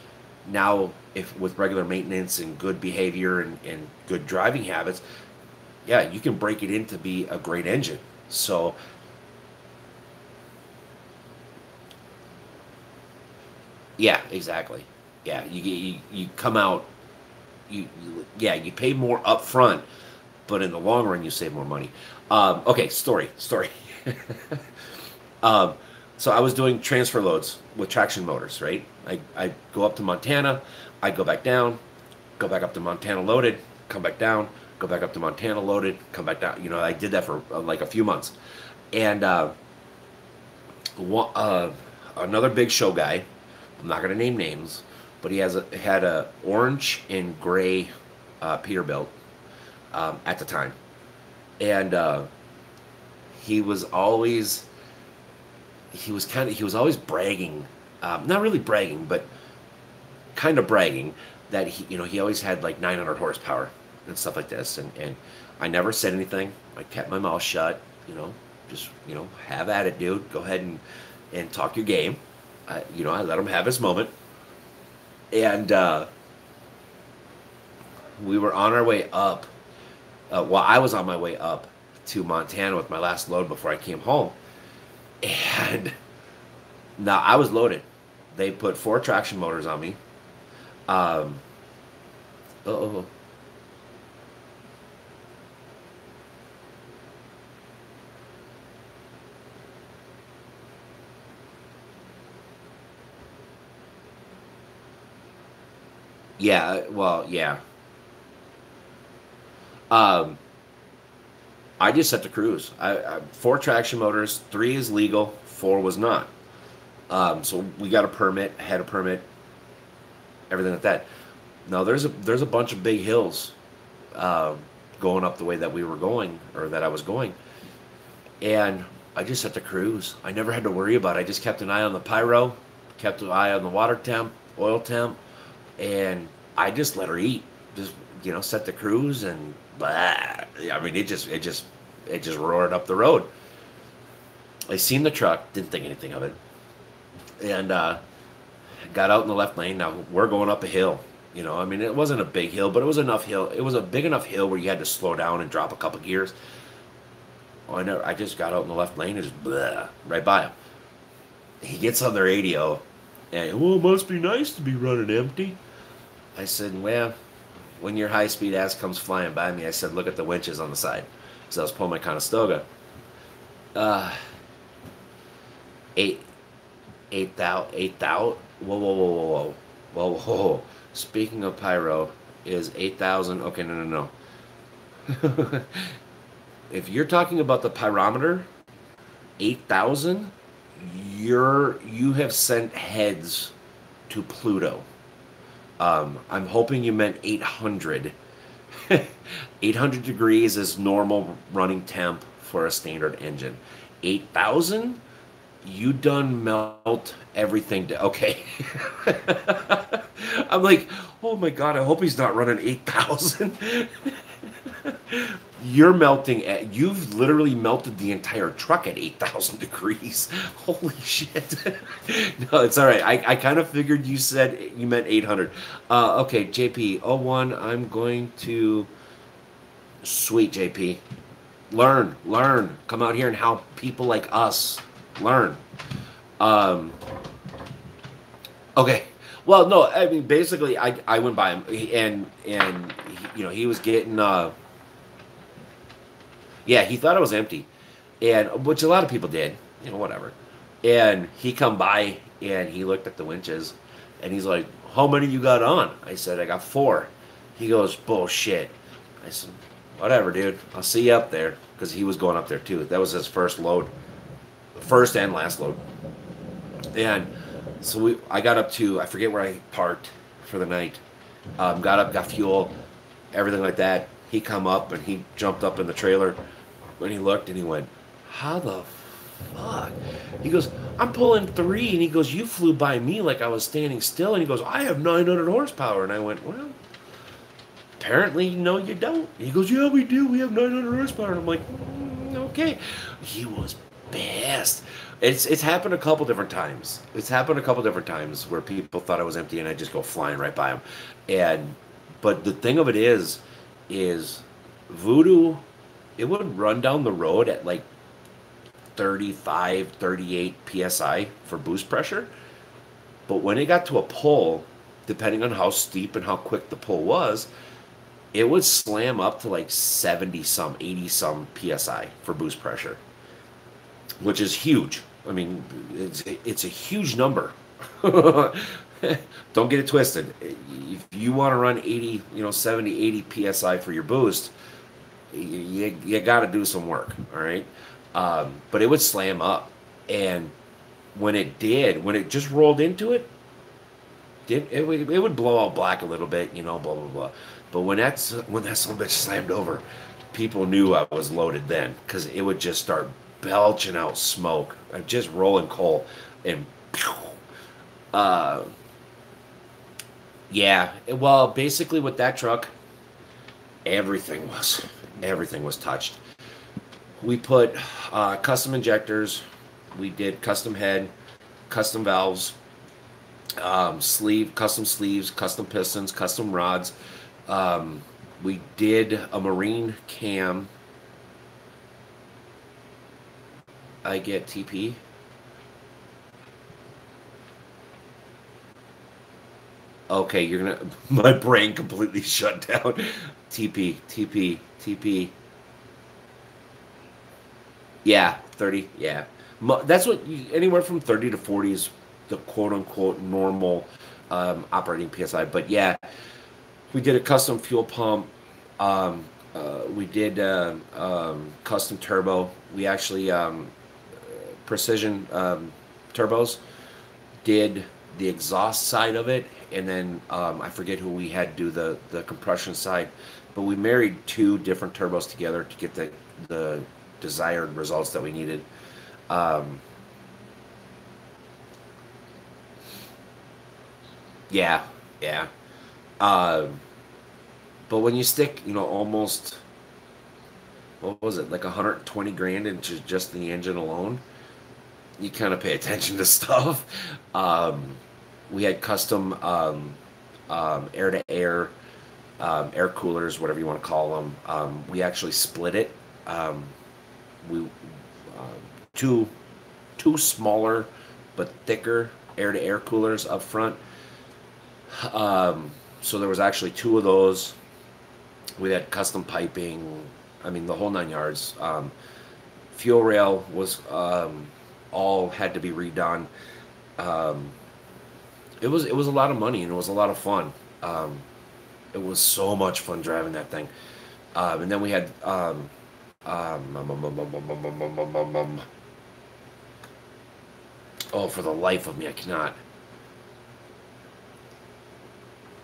Now, if with regular maintenance and good behavior and good driving habits, yeah, you can break it in to be a great engine. So, yeah, exactly. Yeah, you come out, you pay more up front, but in the long run, you save more money. Okay, story. um, so I was doing transfer loads with traction motors, right? I go up to Montana, I go back down, go back up to Montana loaded, come back down, go back up to Montana loaded, come back down. I did that for like a few months. And another big show guy, I'm not going to name names, but he had a orange and gray Peterbilt at the time. And he was always bragging, not really bragging, but kind of bragging that he always had like 900 horsepower and stuff like this. And I never said anything. I kept my mouth shut. Just have at it, dude. Go ahead and talk your game. I let him have his moment. And we were on our way up. I was on my way up to Montana with my last load before I came home. And now I was loaded. They put 4 traction motors on me. Oh. Yeah, well, yeah. Um, I just set the cruise. 4 traction motors, 3 is legal, 4 was not. So we got a permit, had a permit, everything like that. Now there's a bunch of big hills going up the way that we were going, or that I was going. And I just set the cruise. I never had to worry about it. I just kept an eye on the pyro, kept an eye on the water temp, oil temp, and I just let her eat. Just, set the cruise, and blah. I mean, it just roared up the road. I seen the truck, didn't think anything of it, and got out in the left lane. Now we're going up a hill. I mean, it wasn't a big hill, but it was enough hill. It was a big enough hill where you had to slow down and drop a couple gears. Oh, I just got out in the left lane and just blah, right by him. He gets on the radio, and, well, it must be nice to be running empty. I said, well, when your high-speed ass comes flying by me, I said, look at the winches on the side. So I was pulling my Conestoga. Eight thou. Whoa. Speaking of pyro, is 8,000? Okay, no. If you're talking about the pyrometer, 8,000, you have sent heads to Pluto. I'm hoping you meant 800. 800 degrees is normal running temp for a standard engine. 8,000, you done melt everything. Okay. I'm like, oh my God, I hope he's not running 8,000. You've literally melted the entire truck at 8,000 degrees. Holy shit. No, it's all right. I kind of figured you meant 800. Okay, JP, 01, I'm going to... Sweet, JP. Learn. Come out here and help people like us. Learn. Okay. Well, no, I mean, basically, I went by him, and he was getting... Yeah, he thought it was empty, and which a lot of people did, whatever. And he come by, and he looked at the winches, and he's like, how many you got on? I said, I got 4. He goes, bullshit. I said, whatever, dude. I'll see you up there, because he was going up there, too. That was his first load, first and last load. And so I got up to, I forget where I parked for the night, got up, got fuel, everything like that. He come up, and he jumped up in the trailer. When he looked, and he went, how the fuck? He goes, I'm pulling 3. And he goes, you flew by me like I was standing still. And he goes, I have 900 horsepower. And I went, well, apparently, no, you don't. He goes, yeah, we do. We have 900 horsepower. And I'm like, okay. He was pissed. It's happened a couple different times. Where people thought I was empty, and I just go flying right by them. But the thing of it is Voodoo, it would run down the road at like 35, 38 PSI for boost pressure. But when it got to a pull, depending on how steep and how quick the pull was, it would slam up to like 70 some, 80 some PSI for boost pressure, which is huge. I mean, it's a huge number. Don't get it twisted. If you want to run 80, 70, 80 PSI for your boost, you got to do some work, all right? But it would slam up. And when it just rolled into it, it would blow out black a little bit, blah, blah, blah. But when that son of a bitch slammed over, people knew I was loaded then, because it would just start belching out smoke, just rolling coal, and yeah. Well, basically with that truck, everything was touched. We put custom injectors, we did custom head, custom valves, custom sleeves, custom pistons, custom rods. We did a marine cam. I get TP. Okay, you're gonna... My brain completely shut down. TP. Yeah, 30, yeah. That's what... Anywhere from 30 to 40 is the quote-unquote normal operating PSI. But yeah, we did a custom fuel pump. We did custom turbo. We actually... precision turbos. Did the exhaust side of it, and then I forget who we had do the compression side. but we married two different turbos together to get the desired results that we needed. Um, yeah, yeah. Um, but when you stick, almost what was it, like 120 grand into just the engine alone, you kind of pay attention to stuff. Um, we had custom air to air, air coolers, whatever you want to call them. We actually split it. Um, we two two smaller but thicker air to air coolers up front. So there was actually two of those. We had custom piping. I mean, the whole nine yards. Fuel rail was all had to be redone. Um, it was a lot of money and it was a lot of fun. Um, it was so much fun driving that thing. And then we had um, um, um, um, um, um, um, um, um, um, um, oh, for the life of me, I cannot.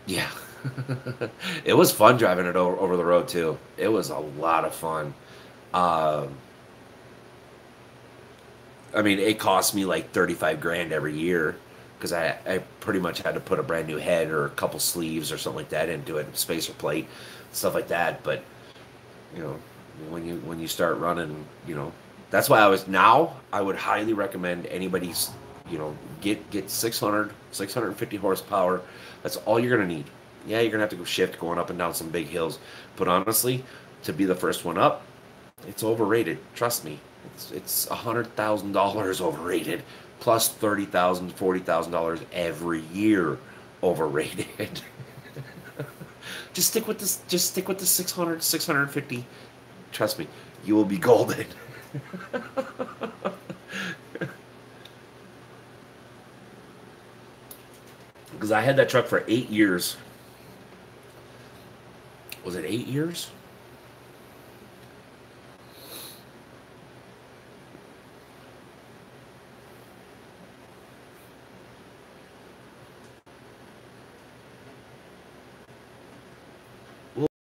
Yeah, it was fun driving it over the road too. It was a lot of fun. Um, I mean, it cost me like 35 grand every year because I pretty much had to put a brand new head or a couple sleeves or something like that into it, spacer plate, stuff like that. But you know, when you start running, that's why I would highly recommend anybody's, get 650 horsepower. That's all you're gonna need. Yeah, you're gonna have to go shift going up and down some big hills, but honestly, to be the first one up, it's overrated. Trust me. It's $100,000 overrated, plus $30,000, $40,000 every year overrated. Just stick with the 600, 650. Trust me, you will be golden. Because I had that truck for 8 years. Was it 8 years?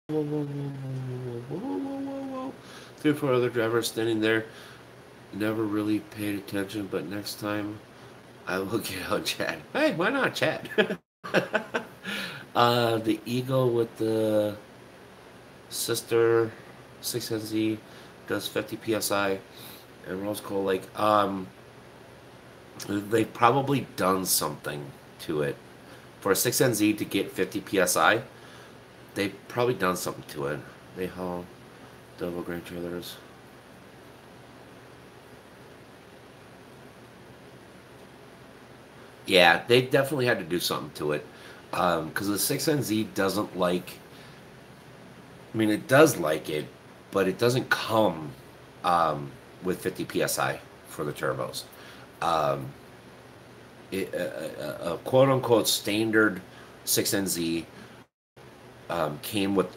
Whoa, whoa, whoa, whoa, whoa, whoa, whoa, whoa, whoa. 3 or 4 other drivers standing there. Never really paid attention, but next time I will get out Chad. Hey, why not Chad? The Eagle with the sister 6NZ does 50 psi, and Rose Cold Lake. They've probably done something to it for a 6NZ to get 50 psi. They've probably done something to it. They haul double grain trailers. Yeah, they definitely had to do something to it because the 6NZ doesn't like. I mean, it does like it, but it doesn't come with 50 psi for the turbos. Um, a quote unquote standard 6NZ came with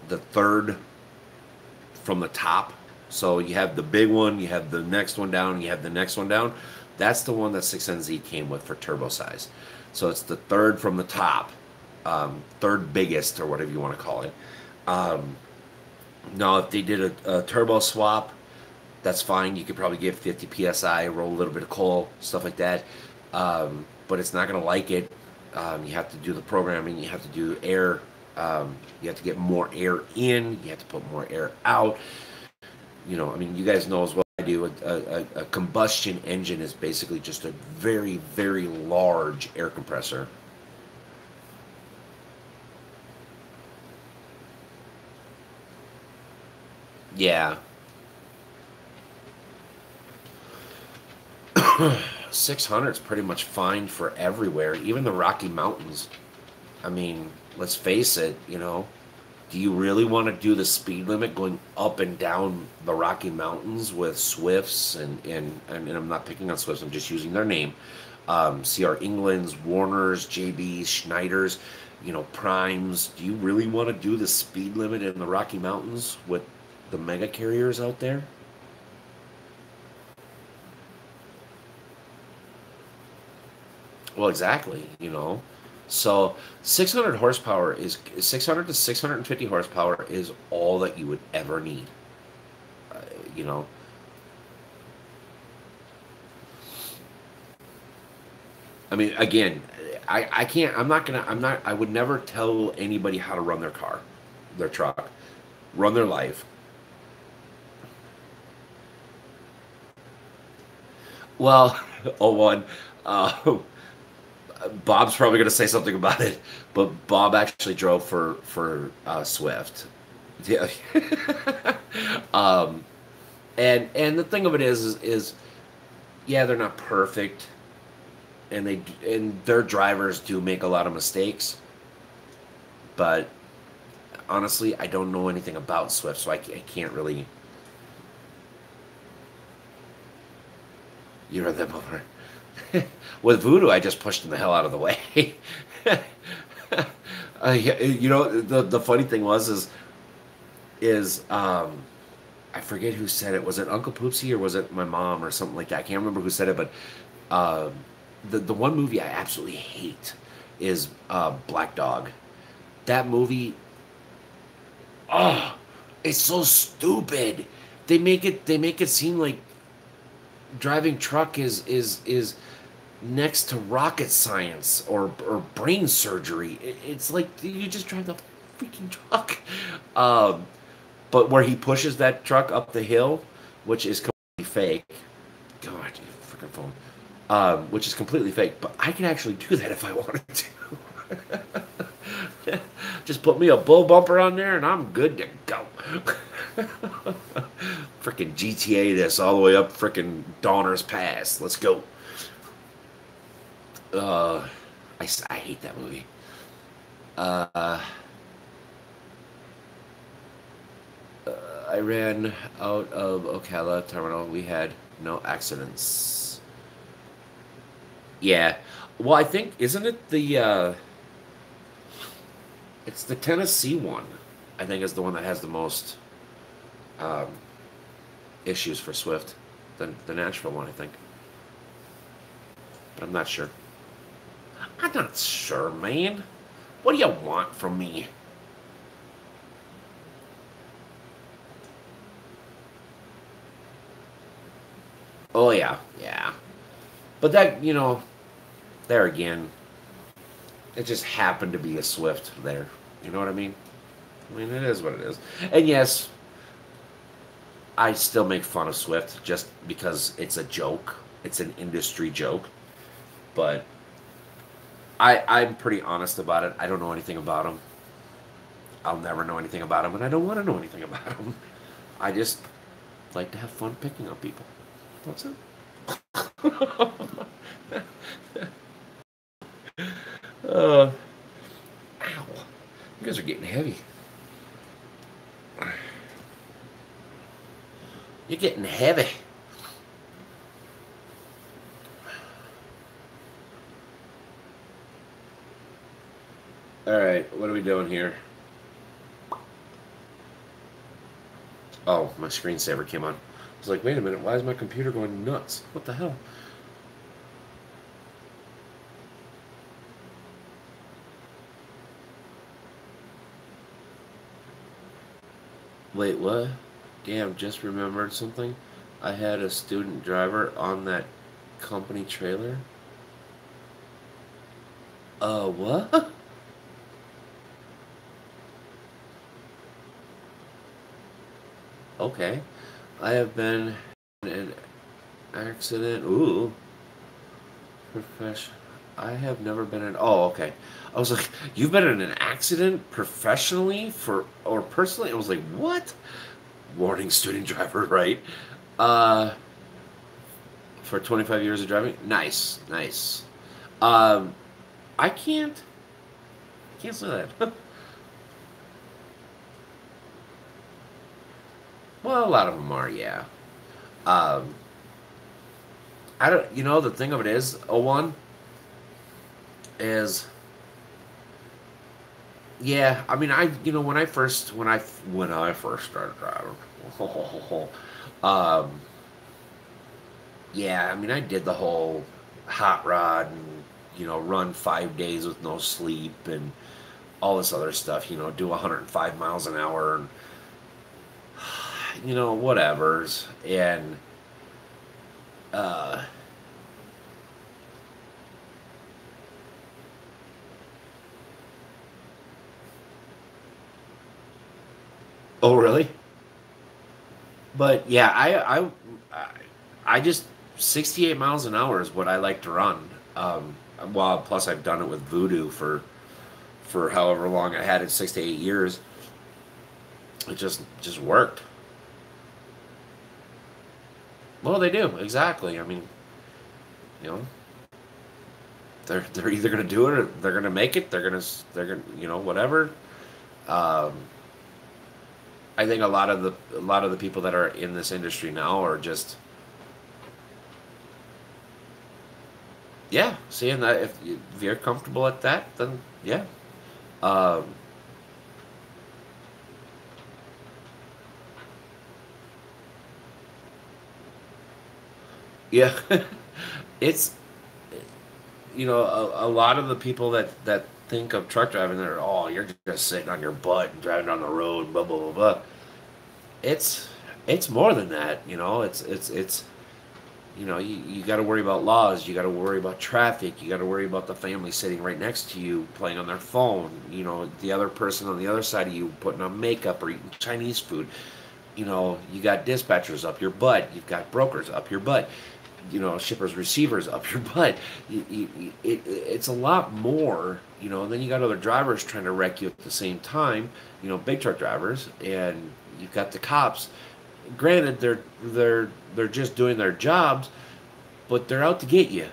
the third from the top. So you have the big one, you have the next one down, you have the next one down. That's the one that 6NZ came with for turbo size. So it's the third from the top, third biggest or whatever you want to call it. Um, Now, if they did a turbo swap, that's fine. You could probably get 50 psi, roll a little bit of coal, stuff like that. But it's not going to like it. You have to do the programming. You have to do air. You have to get more air in. You have to put more air out. I mean, you guys know as well as I do. A combustion engine is basically just a very, very large air compressor. Yeah, 600 is pretty much fine for everywhere, even the Rocky Mountains. I mean, let's face it, do you really want to do the speed limit going up and down the Rocky Mountains with Swifts and I'm not picking on Swifts, I'm just using their name. CR Englands, Warners, JBs, Schneiders, Primes. Do you really want to do the speed limit in the Rocky Mountains with the mega carriers out there? Well, exactly. So 600 horsepower is 600 to 650 horsepower is all that you would ever need. Uh, you know, I mean, again, I can't. I'm not gonna. I'm not. I would never tell anybody how to run their car, their truck, run their life. Well, oh one, uh, Bob's probably gonna say something about it, but Bob actually drove for Swift. Yeah. um, and the thing of it is yeah, they're not perfect, and their drivers do make a lot of mistakes, but honestly, I don't know anything about Swift, so I can't really. You run them over. With Voodoo, I just pushed them the hell out of the way. You know, the funny thing is I forget who said it. Was it Uncle Poopsie or was it my mom or something like that? I can't remember who said it, but um, the one movie I absolutely hate is Black Dog. That movie, oh, it's so stupid. They make it seem like driving truck is next to rocket science or brain surgery. It's like you just drive the freaking truck. Um, but where he pushes that truck up the hill, which is completely fake. God, you freaking phone. Which is completely fake. But I can actually do that if I wanted to. Just put me a bull bumper on there and I'm good to go. Freaking GTA this all the way up freaking Donner's Pass. Let's go. Uh, I hate that movie. Uh, I ran out of Ocala Terminal. We had no accidents. Yeah. Well, I think isn't it it's the Tennessee one. I think is the one that has the most um, issues for Swift. The Nashville one, I think. But I'm not sure. I'm not sure, man. What do you want from me? Oh yeah, yeah. But that, there again, it just happened to be a Swift there. You know what I mean? I mean, it is what it is. And yes, I still make fun of Swift just because it's a joke. It's an industry joke. But I'm pretty honest about it. I don't know anything about them. I'll never know anything about them, and I don't want to know anything about them. I just like to have fun picking on people. That's it. uh, Ow. You guys are getting heavy. You're getting heavy. All right, what are we doing here? Oh, my screensaver came on. I was like, wait a minute, why is my computer going nuts? What the hell? Wait, what? Damn, just remembered something. I had a student driver on that company trailer. What? Okay. I have been in an accident. Ooh. Profession. I have never been in. Oh, okay. I was like, you've been in an accident professionally or personally? I was like, what? Warning, student driver, right? Uh, for 25 years of driving. Nice, nice. Um, I can't say that. Well, a lot of them are, yeah. Um, I don't. The thing of it is, one is, yeah. I mean, when I first started driving, um, yeah. I mean, I did the whole hot rod and run 5 days with no sleep and all this other stuff, do 105 miles an hour and, whatevers. And, uh, oh, really? But yeah, I just 68 miles an hour is what I like to run. Well, plus I've done it with Voodoo for however long I had it, 6 to 8 years. It just worked. Well, they do exactly. I mean, you know, they're either gonna do it or they're gonna make it. They're gonna whatever. Um, I think a lot of the people that are in this industry now are just yeah, seeing that if you're comfortable at that, then yeah. Um, yeah, it's a lot of the people that think of truck driving, they're you're just sitting on your butt and driving down the road, blah blah blah blah. It's it's more than that, it's you got to worry about laws, you got to worry about traffic, you got to worry about the family sitting right next to you playing on their phone, the other person on the other side of you putting on makeup or eating Chinese food. You got dispatchers up your butt, you've got brokers up your butt, shippers, receivers up your butt. It's a lot more, and then you got other drivers trying to wreck you at the same time, big truck drivers, and you've got the cops. Granted, they're just doing their jobs, but they're out to get you.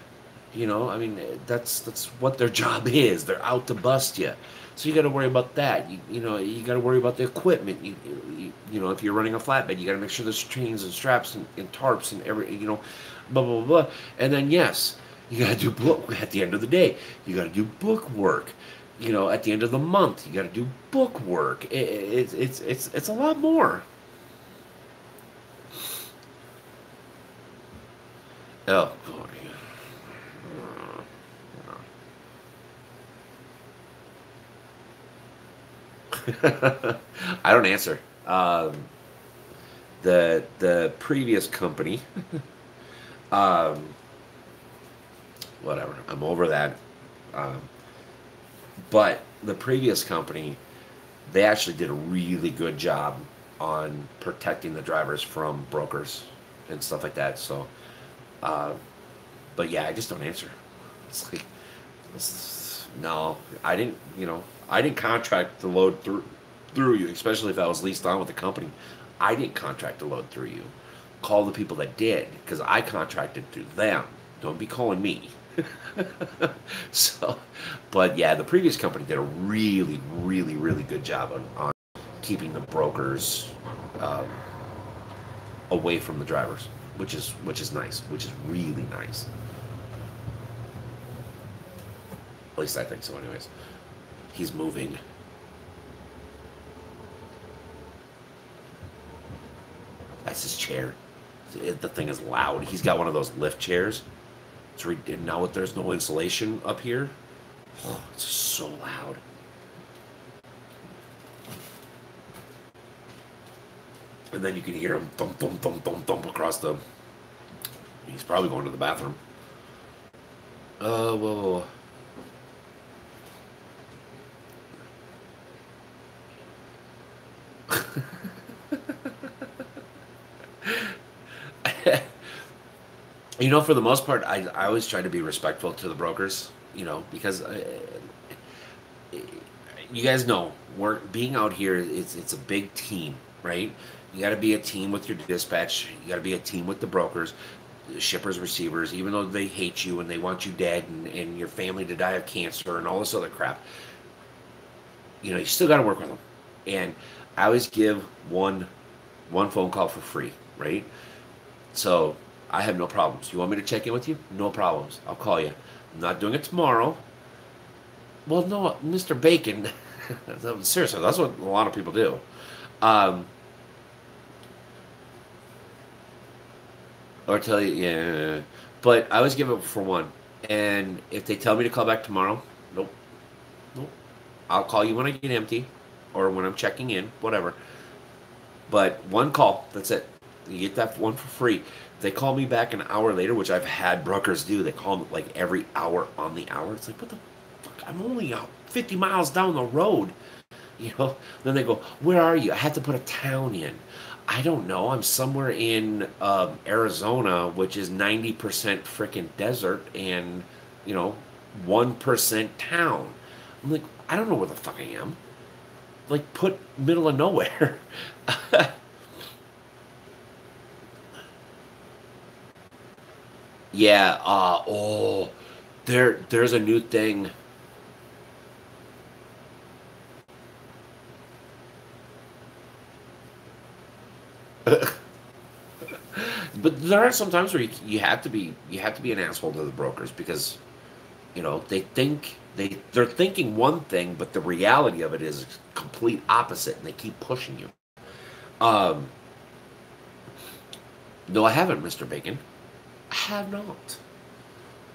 I mean, that's what their job is. They're out to bust you. So you got to worry about that. You got to worry about the equipment. If you're running a flatbed, you got to make sure there's chains and straps and tarps and blah blah blah. And then yes, you got to do book at the end of the day. You got to do book work. At the end of the month, you got to do book work. It's a lot more. Oh, God. I don't answer. The previous company, um, whatever. I'm over that. Um, but the previous company, they actually did a really good job on protecting the drivers from brokers and stuff like that. So, uh, but yeah, I just don't answer. It's like, no, I didn't contract to load through you, especially if I was leased on with the company. I didn't contract to load through you. Call the people that did, because I contracted through them. Don't be calling me. So, but yeah, the previous company did a really, really, really good job on keeping the brokers um, away from the drivers, which is nice, which is really nice. At least I think so, anyways. He's moving. That's his chair. The thing is loud. He's got one of those lift chairs. And now there's no insulation up here. Oh, it's so loud. And then you can hear him thump, thump, thump, thump, thump across the. He's probably going to the bathroom. Well. For the most part, I always try to be respectful to the brokers, because you guys know, we're being out here, it's a big team, right? You got to be a team with your dispatch. You got to be a team with the brokers, the shippers, receivers, even though they hate you and they want you dead and your family to die of cancer and all this other crap. You still got to work with them. And I always give one phone call for free, right? So I have no problems. You want me to check in with you? No problems. I'll call you. I'm not doing it tomorrow. Well, no, Mr. Bacon. Seriously, that's what a lot of people do. Um, or tell you, yeah. But I always give it for one. And if they tell me to call back tomorrow, nope, nope. I'll call you when I get empty or when I'm checking in, whatever. But one call, that's it. You get that one for free. If they call me back an hour later, which I've had brokers do, they call me like every hour on the hour. It's like, what the fuck? I'm only 50 miles down the road. You know, then they go, "Where are you?" I had to put a town in. I don't know. I'm somewhere in Arizona, which is 90% freaking desert and, you know, 1% town. I'm like, I don't know where the fuck I am. Like, put middle of nowhere. Yeah. There's a new thing. But there are some times where you have to be an asshole to the brokers because they think they're thinking one thing, but the reality of it is complete opposite, and they keep pushing you. Um, no, I haven't, Mr. Bacon. I have not.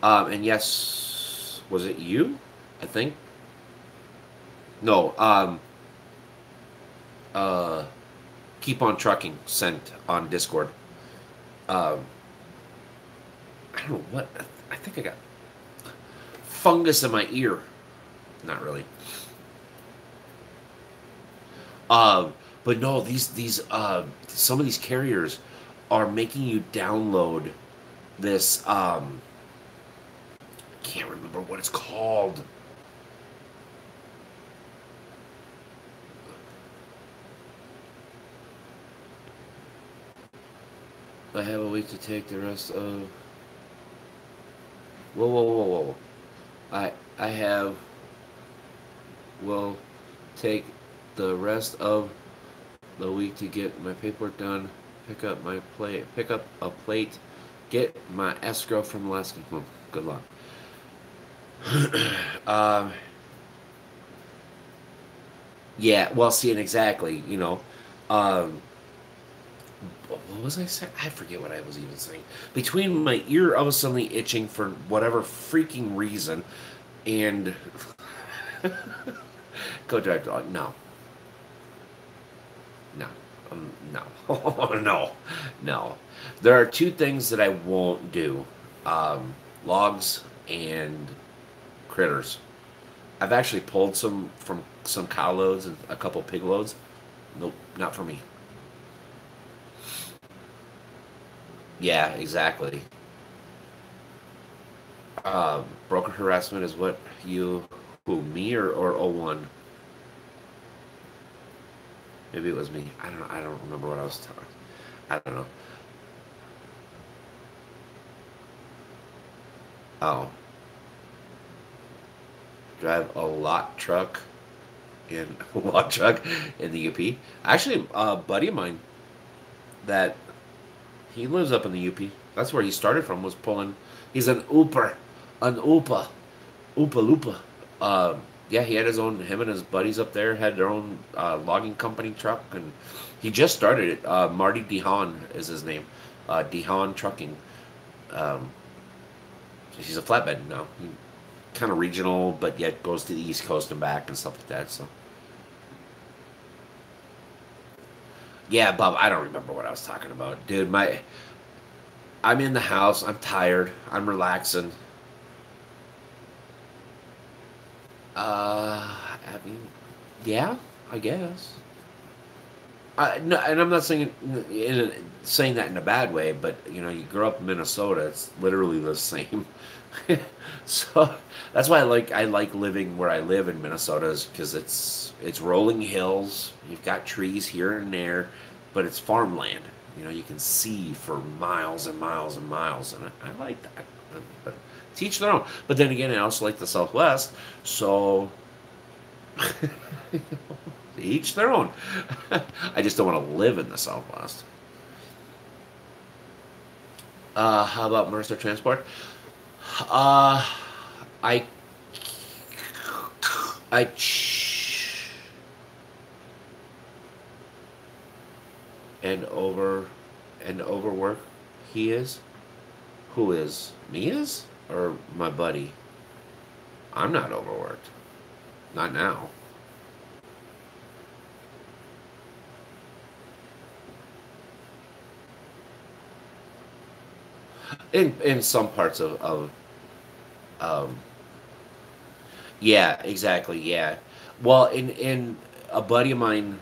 And yes, was it you? I think no. Uh, Keep on trucking sent on Discord. Um, I don't know what. I think I got fungus in my ear. Not really. Uh, but no, these some of these carriers are making you download this. I can't remember what it's called. I have a week to take the rest of. Whoa, whoa, whoa, whoa! I have. Will take the rest of the week to get my paperwork done. Pick up my plate. Pick up a plate. Get my escrow from last week. Well, good luck. um, yeah. Well, seeing exactly. Um, what was I saying? I forget what I was even saying. Between my ear, I was suddenly itching for whatever freaking reason, and go drive dog. No, no, no, no, no. There are two things that I won't do: logs and critters. I've actually pulled some from some cow loads and a couple pig loads. Nope, not for me. Yeah, exactly. Broker harassment is what you, who, me or O one? Maybe it was me. I don't know. I don't remember what I was talking. I don't know. Oh, drive a lot truck in a lot truck in the UP. Actually, a buddy of mine that he lives up in the UP. That's where he started from. Was pulling. He's an Oopa, Oopa Loopa. Yeah, he had his own. Him and his buddies up there had their own logging company truck, and he just started it. Marty Dehaan is his name. Dehaan Trucking. Um, he's a flatbed now. Kind of regional, but yet goes to the East Coast and back and stuff like that. So yeah, Bob. I don't remember what I was talking about, dude. I'm in the house. I'm tired. I'm relaxing. I mean, yeah, I guess. No, and I'm not saying saying that in a bad way, but you grow up in Minnesota, it's literally the same. So that's why I like living where I live in Minnesota is because it's rolling hills. You've got trees here and there, but it's farmland. You can see for miles and miles and miles, and I like that. But teach their own. But then again, I also like the Southwest, so each their own. I just don't want to live in the Southwest. How about Mercer Transport? Uh, I, I, and over, and overwork. He is. Who is? Me is? or my buddy. I'm not overworked. Not now. In some parts of um yeah, exactly, yeah. Well, in a buddy of mine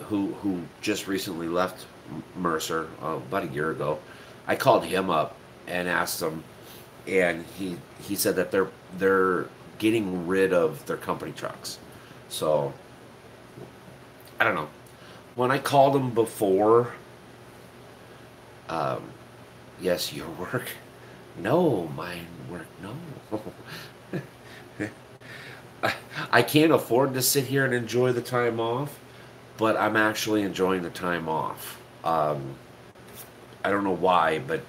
who just recently left Mercer about a year ago, I called him up and asked him, and he said that they're getting rid of their company trucks. So I don't know. When I called him before, um, yes, your work. No, mine work. No. I can't afford to sit here and enjoy the time off, but I'm actually enjoying the time off. I don't know why, but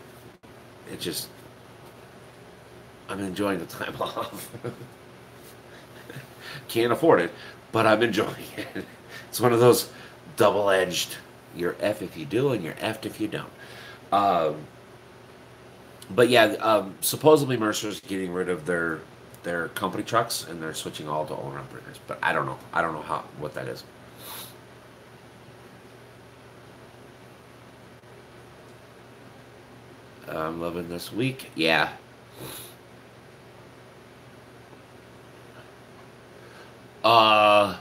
it just I'm enjoying the time off. Can't afford it, but I'm enjoying it. It's one of those double-edged. You're F if you do, and you're F if you don't. Um, but yeah, supposedly Mercer's getting rid of their company trucks and they're switching all to owner operators. But I don't know. I don't know how what that is. I'm loving this week. Yeah. Uh,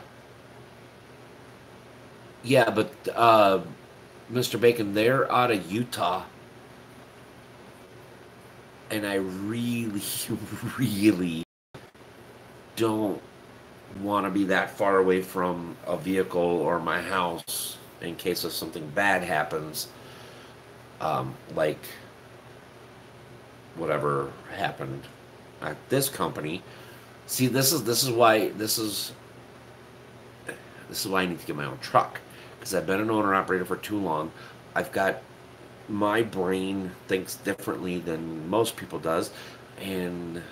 yeah, but Mr. Bacon, they're out of Utah, and I really, really don't want to be that far away from a vehicle or my house in case of something bad happens, like whatever happened at this company. See, this is why I need to get my own truck because I've been an owner operator for too long. I've got my brain thinks differently than most people does, and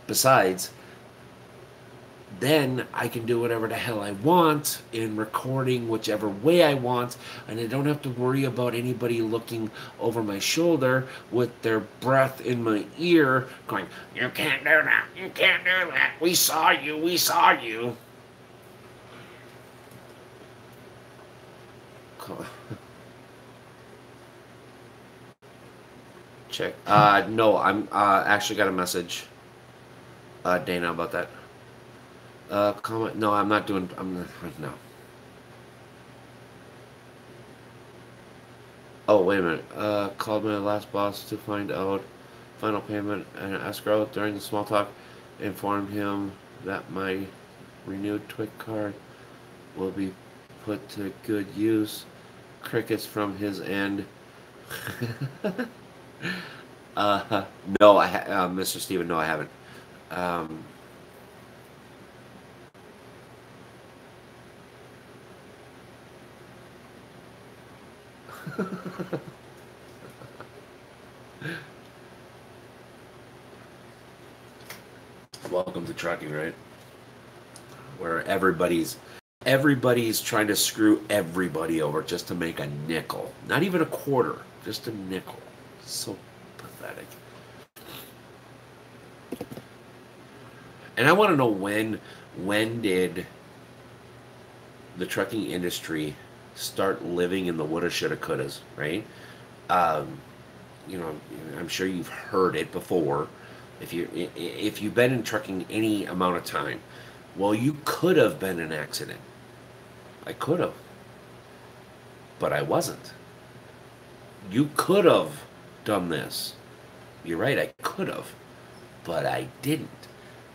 besides, then I can do whatever the hell I want in recording whichever way I want, and I don't have to worry about anybody looking over my shoulder with their breath in my ear going, "You can't do that, you can't do that, we saw you, we saw you." Check. No, I'm actually got a message, Dana, about that. Comment. No, I'm not doing. I'm not, no. Oh, wait a minute. Called my last boss to find out final payment and escrow during the small talk. Informed him that my renewed Twig card will be put to good use. Crickets from his end. uh, no, Mr. Steven, no, I haven't. Um, welcome to trucking, right? Where everybody's trying to screw everybody over just to make a nickel. Not even a quarter, just a nickel. So pathetic. And I want to know when did the trucking industry start living in the woulda, shoulda, couldas, right? Um, you know, I'm sure you've heard it before. If you've been in trucking any amount of time, well, you could have been in an accident. I could have, but I wasn't. You could have done this. You're right, I could have, but I didn't.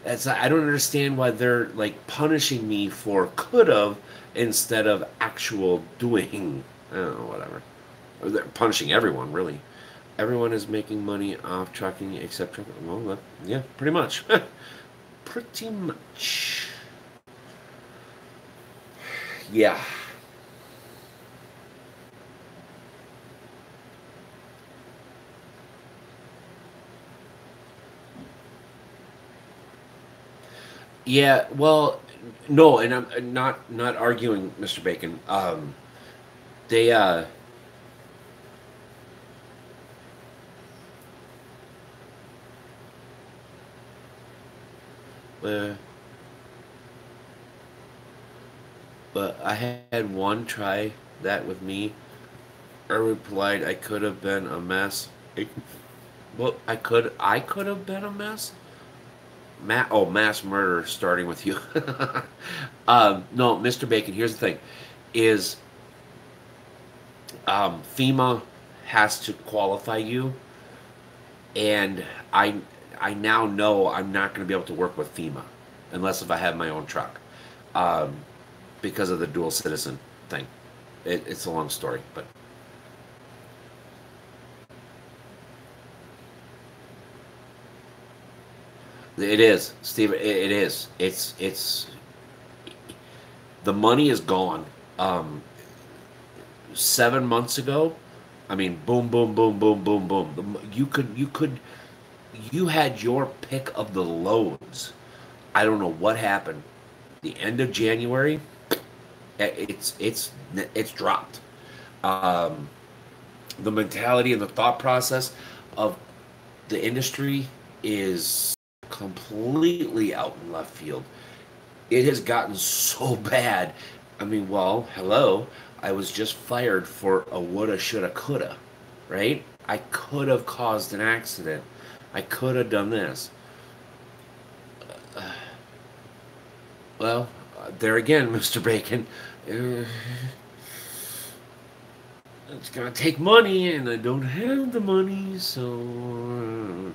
I don't understand why they're like punishing me for could have instead of actual doing. I don't know, whatever. Or they're punishing everyone, really. Everyone is making money off trucking except trucking. Well, yeah, pretty much. Pretty much. Yeah. Yeah, well, no, and I'm not arguing, Mr. Bacon. They Uh, but I had one try that with me. I replied, I could have been a mess. Well, I could have been a mess. Mass murder starting with you. No, Mr. Bacon. Here's the thing: is FEMA has to qualify you, and I I now know I'm not going to be able to work with FEMA unless if I have my own truck, um, because of the dual citizen thing. It's a long story, but it is, Steve. It is. It's the money is gone. Um, 7 months ago, I mean, boom, boom, boom, boom, boom, boom. You had your pick of the loads. I don't know what happened. The end of January, it's dropped. Um, the mentality and the thought process of the industry is completely out in left field. It has gotten so bad. I mean, well, hello. I was just fired for a woulda, shoulda, coulda, right? I could have caused an accident. I could have done this. Well, there again, Mr. Bacon. Uh, it's gonna take money, and I don't have the money, so.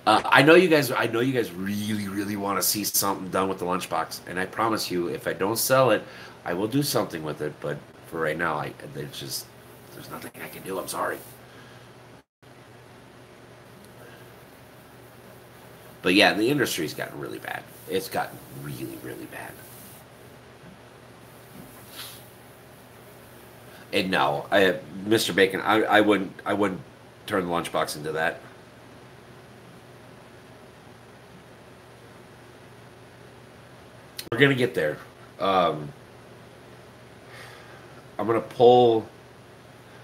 I know you guys. I know you guys really, really want to see something done with the lunchbox, and I promise you, if I don't sell it, I will do something with it. But for right now, there's nothing I can do. I'm sorry. But yeah, the industry's gotten really bad. It's gotten really, really bad. And no, Mr. Bacon, I wouldn't turn the lunchbox into that. We're gonna get there. Um, I'm gonna pull.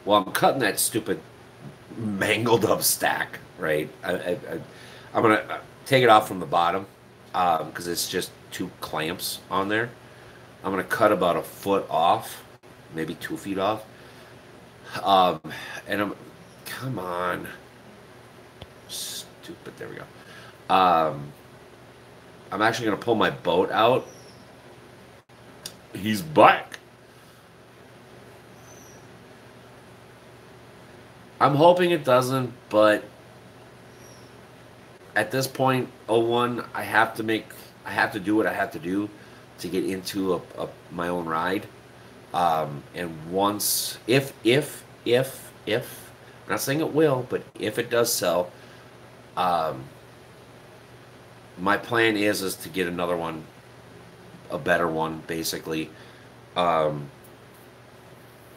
Well, I'm cutting that stupid mangled up stack, right? I'm gonna take it off from the bottom because it's just two clamps on there. I'm gonna cut about a foot off, maybe 2 feet off. Um, and come on, stupid. There we go. I'm actually gonna pull my boat out. He's back. I'm hoping it doesn't, but at this point, oh 01, I have to do what I have to do to get into my own ride. And once, if, I'm not saying it will, but if it does sell, um, my plan is to get another one, a better one, basically, um,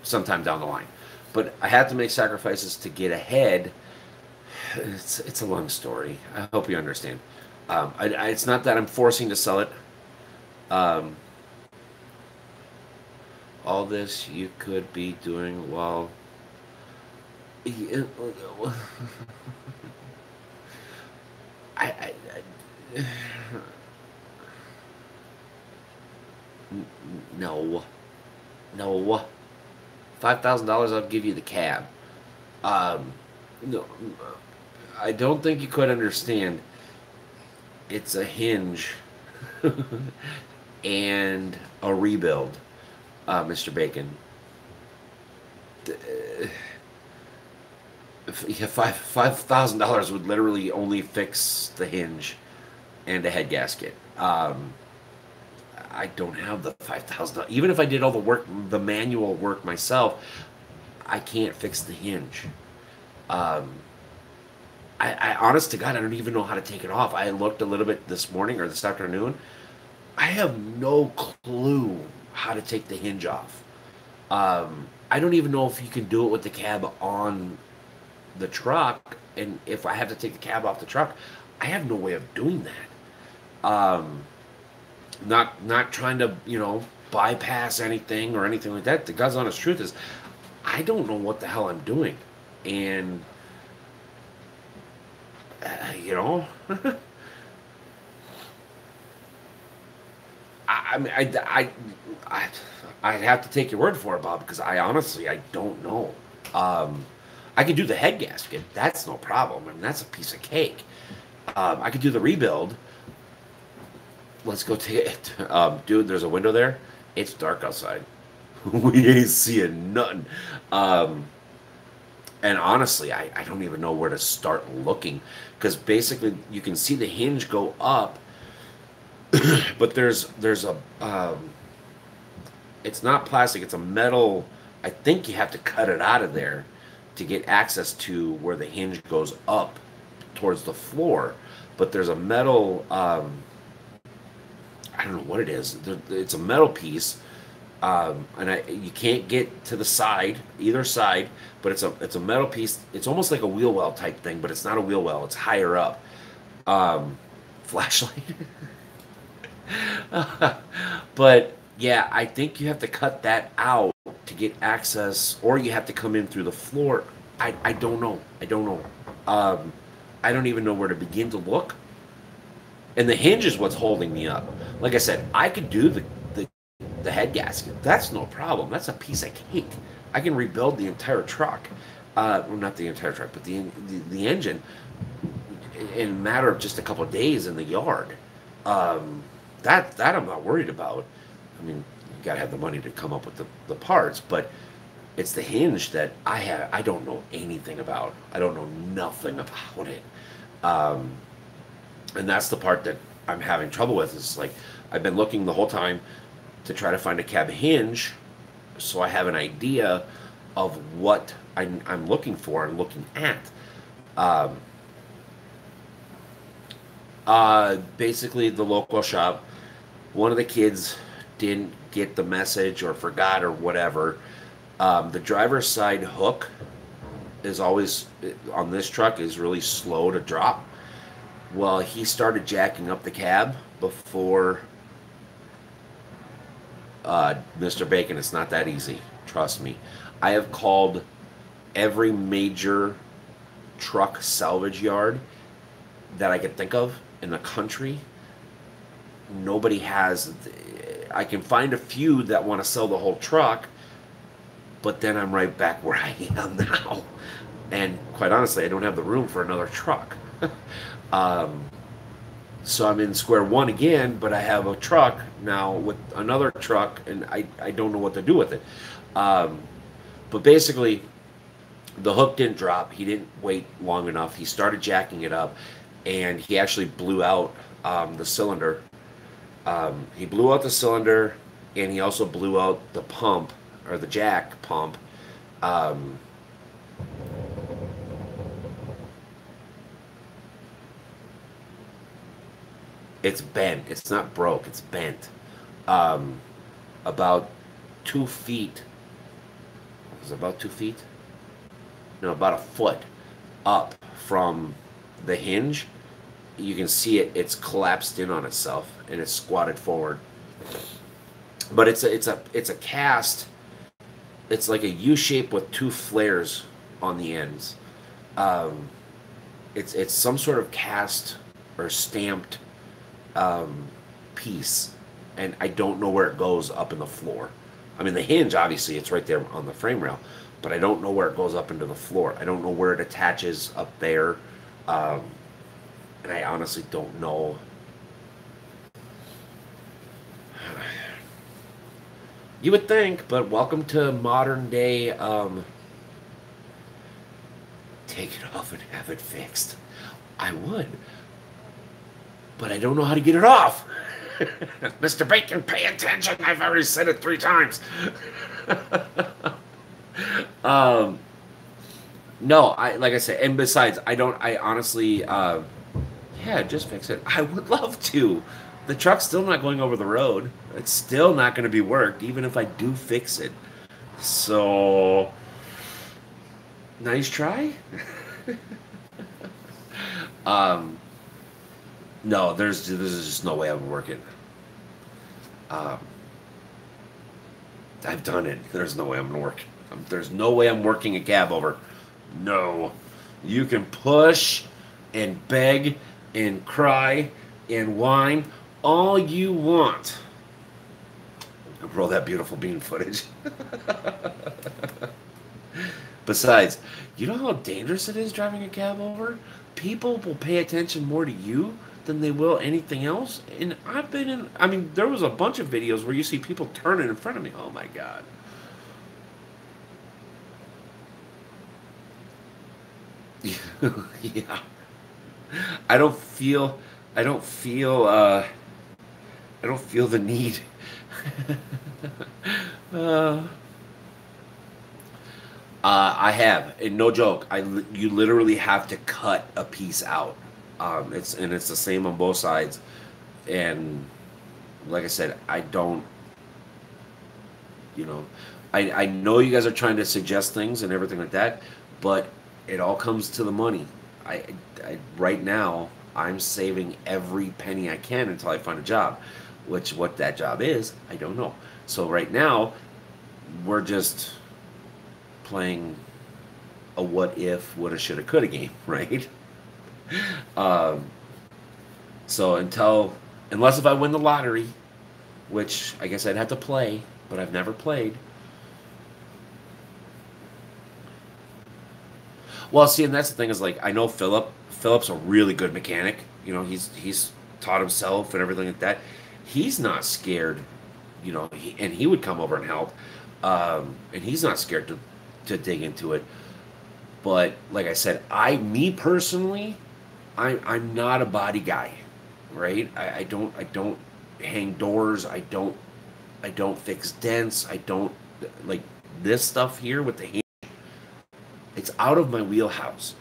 sometime down the line. But I have to make sacrifices to get ahead. It's a long story. I hope you understand. It's not that I'm forcing to sell it. Um, all this you could be doing while. I no, no. $5,000, I'll give you the cab. Um, no, I don't think you could understand. It's a hinge and a rebuild, Mr. Bacon. Yeah, $5,000 would literally only fix the hinge and a head gasket. I don't have the 5,000. Even if I did all the work, the manual work myself, I can't fix the hinge. Um, I honest to God, I don't even know how to take it off. I looked a little bit this morning or this afternoon. I have no clue how to take the hinge off. I don't even know if you can do it with the cab on the truck, and if I have to take the cab off the truck, I have no way of doing that. Not trying to bypass anything or anything like that. The God's honest truth is, I don't know what the hell I'm doing, and you know, I mean, I, I'd have to take your word for it, Bob, because I don't know. Um, I could do the head gasket. That's no problem. I mean, that's a piece of cake. I could do the rebuild. Let's go take it. Dude, there's a window there. It's dark outside. We ain't seeing nothing. Um, and honestly, I don't even know where to start looking because basically you can see the hinge go up, but there's a it's not plastic, it's a metal. I think you have to cut it out of there to get access to where the hinge goes up towards the floor. But there's a metal, I don't know what it is. It's a metal piece, and you can't get to the side, either side. But it's a metal piece. It's almost like a wheel well type thing, but it's not a wheel well. It's higher up. Flashlight. But yeah, I think you have to cut that out to get access, or you have to come in through the floor. I don't know. I don't know. I don't even know where to begin to look. And the hinge is what's holding me up. Like I said, I could do the head gasket. That's no problem. That's a piece of cake. I can rebuild the entire truck. Well, not the entire truck, but the engine in a matter of just a couple of days in the yard. That I'm not worried about. I mean, you gotta have the money to come up with the parts, but it's the hinge that I don't know anything about. I don't know nothing about it. And that's the part that I'm having trouble with. Is like I've been looking the whole time to try to find a cab hinge, so I have an idea of what I'm looking for and looking at. Basically, the local shop. One of the kids didn't get the message or forgot or whatever. The driver's side hook is always on this truck is really slow to drop. Well, he started jacking up the cab before Mr. Bacon. It's not that easy. Trust me. I have called every major truck salvage yard that I could think of in the country. Nobody has. I can find a few that want to sell the whole truck, but then I'm right back where I am now. And quite honestly, I don't have the room for another truck. So I'm in square one again, but I have a truck now with another truck, and I don't know what to do with it. But basically, the hook didn't drop. He didn't wait long enough. He started jacking it up, and he actually blew out the cylinder. He blew out the cylinder, and he also blew out the pump, or the jack pump. It's bent. It's not broke. It's bent. About 2 feet. Is it about 2 feet? No, about a foot up from the hinge. You can see it. It's collapsed in on itself and it's squatted forward. But it's a cast. It's like a U shape with 2 flares on the ends. It's some sort of cast or stamped piece, and I don't know where it goes up in the floor. I mean, the hinge, obviously, it's right there on the frame rail, but I don't know where it goes up into the floor. I don't know where it attaches up there, and I honestly don't know. You would think, but welcome to modern day, take it off and have it fixed. I would. But I don't know how to get it off. Mr. Bacon, pay attention. I've already said it 3 times. No, like I said, and besides, I honestly, yeah, just fix it. I would love to. The truck's still not going over the road. It's still not going to be worked, even if I do fix it. So, nice try. No, there's just no way I would work it. I've done it. There's no way I'm gonna work. There's no way I'm working a cab over. No. You can push and beg and cry and whine all you want. Roll that beautiful bean footage. Besides, you know how dangerous it is driving a cab over? People will pay attention more to you than they will anything else. And I've been in, I mean, there was a bunch of videos where you see people turning in front of me. Oh my God. Yeah. I don't feel, I don't feel, I don't feel the need. uh, I have, and no joke. You literally have to cut a piece out. It's the same on both sides. And like I said, I don't, you know, I know you guys are trying to suggest things and everything like that, but it all comes to the money. I, right now I'm saving every penny I can until I find a job, which what that job is, I don't know. So right now we're just playing a what if, woulda, shoulda, coulda game, right? Um, so unless if I win the lottery, which I guess I'd have to play, but I've never played. Well, see, and that's the thing is like I know Philip. Philip's a really good mechanic. You know, he's taught himself and everything like that. He's not scared. You know, and he would come over and help. And he's not scared to dig into it. But like I said, me personally, I'm not a body guy, right? I don't hang doors. I don't fix dents. I don't like this stuff here with the hand. It's out of my wheelhouse.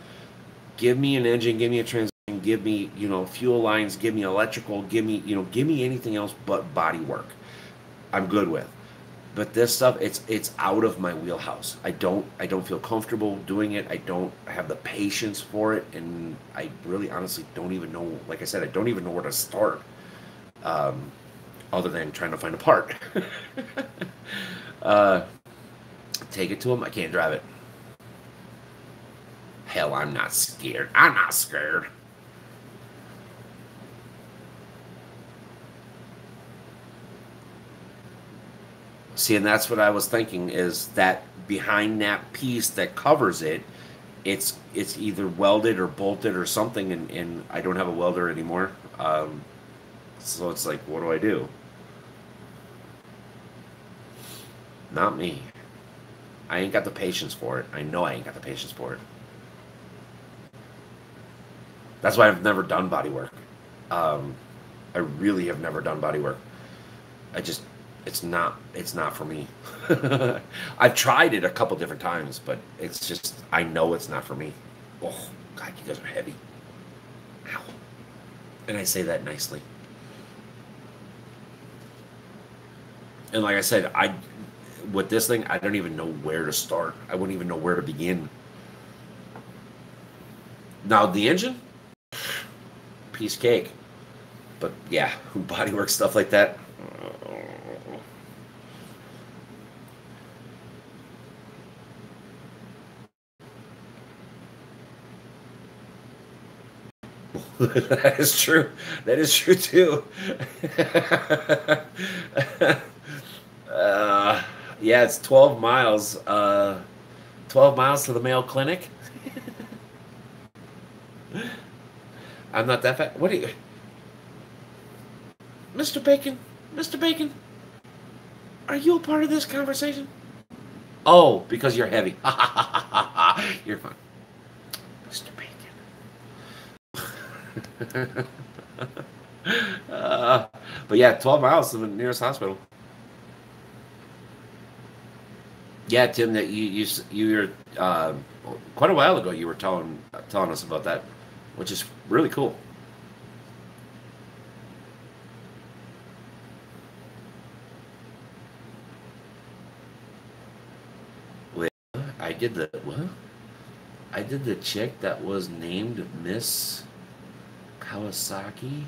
Give me an engine, give me a transmission, give me, fuel lines, give me electrical, give me anything else but body work. I'm good with. But this stuff, it's out of my wheelhouse. I don't feel comfortable doing it. I don't have the patience for it, and I really honestly don't even know. Like I said, I don't even know where to start, other than trying to find a part. uh, Take it to them. I can't drive it. Hell, I'm not scared. I'm not scared. See, and that's what I was thinking is that behind that piece that covers it, it's either welded or bolted or something, and I don't have a welder anymore. So it's like, what do I do? Not me. I ain't got the patience for it. I know I ain't got the patience for it. That's why I've never done body work. Um, I really have never done body work. I just it's not for me. I've tried it a couple different times, but it's just I know it's not for me. Oh God, you guys are heavy. Ow. And I say that nicely. And like I said, I with this thing, I don't even know where to start. I wouldn't even know where to begin. Now the engine, piece of cake. But yeah, bodywork stuff like that. That is true. That is true too. uh, yeah, it's 12 miles. 12 miles to the Mayo Clinic. I'm not that fat. What are you, Mr. Bacon? Mr. Bacon, are you a part of this conversation? Oh, because you're heavy. You're fine, Mr. Bacon. uh, but yeah, 12 miles to the nearest hospital. Yeah, Tim, that you were quite a while ago. You were telling us about that, which is really cool. Wait, I did the what? I did the chick that was named Miss Kawasaki.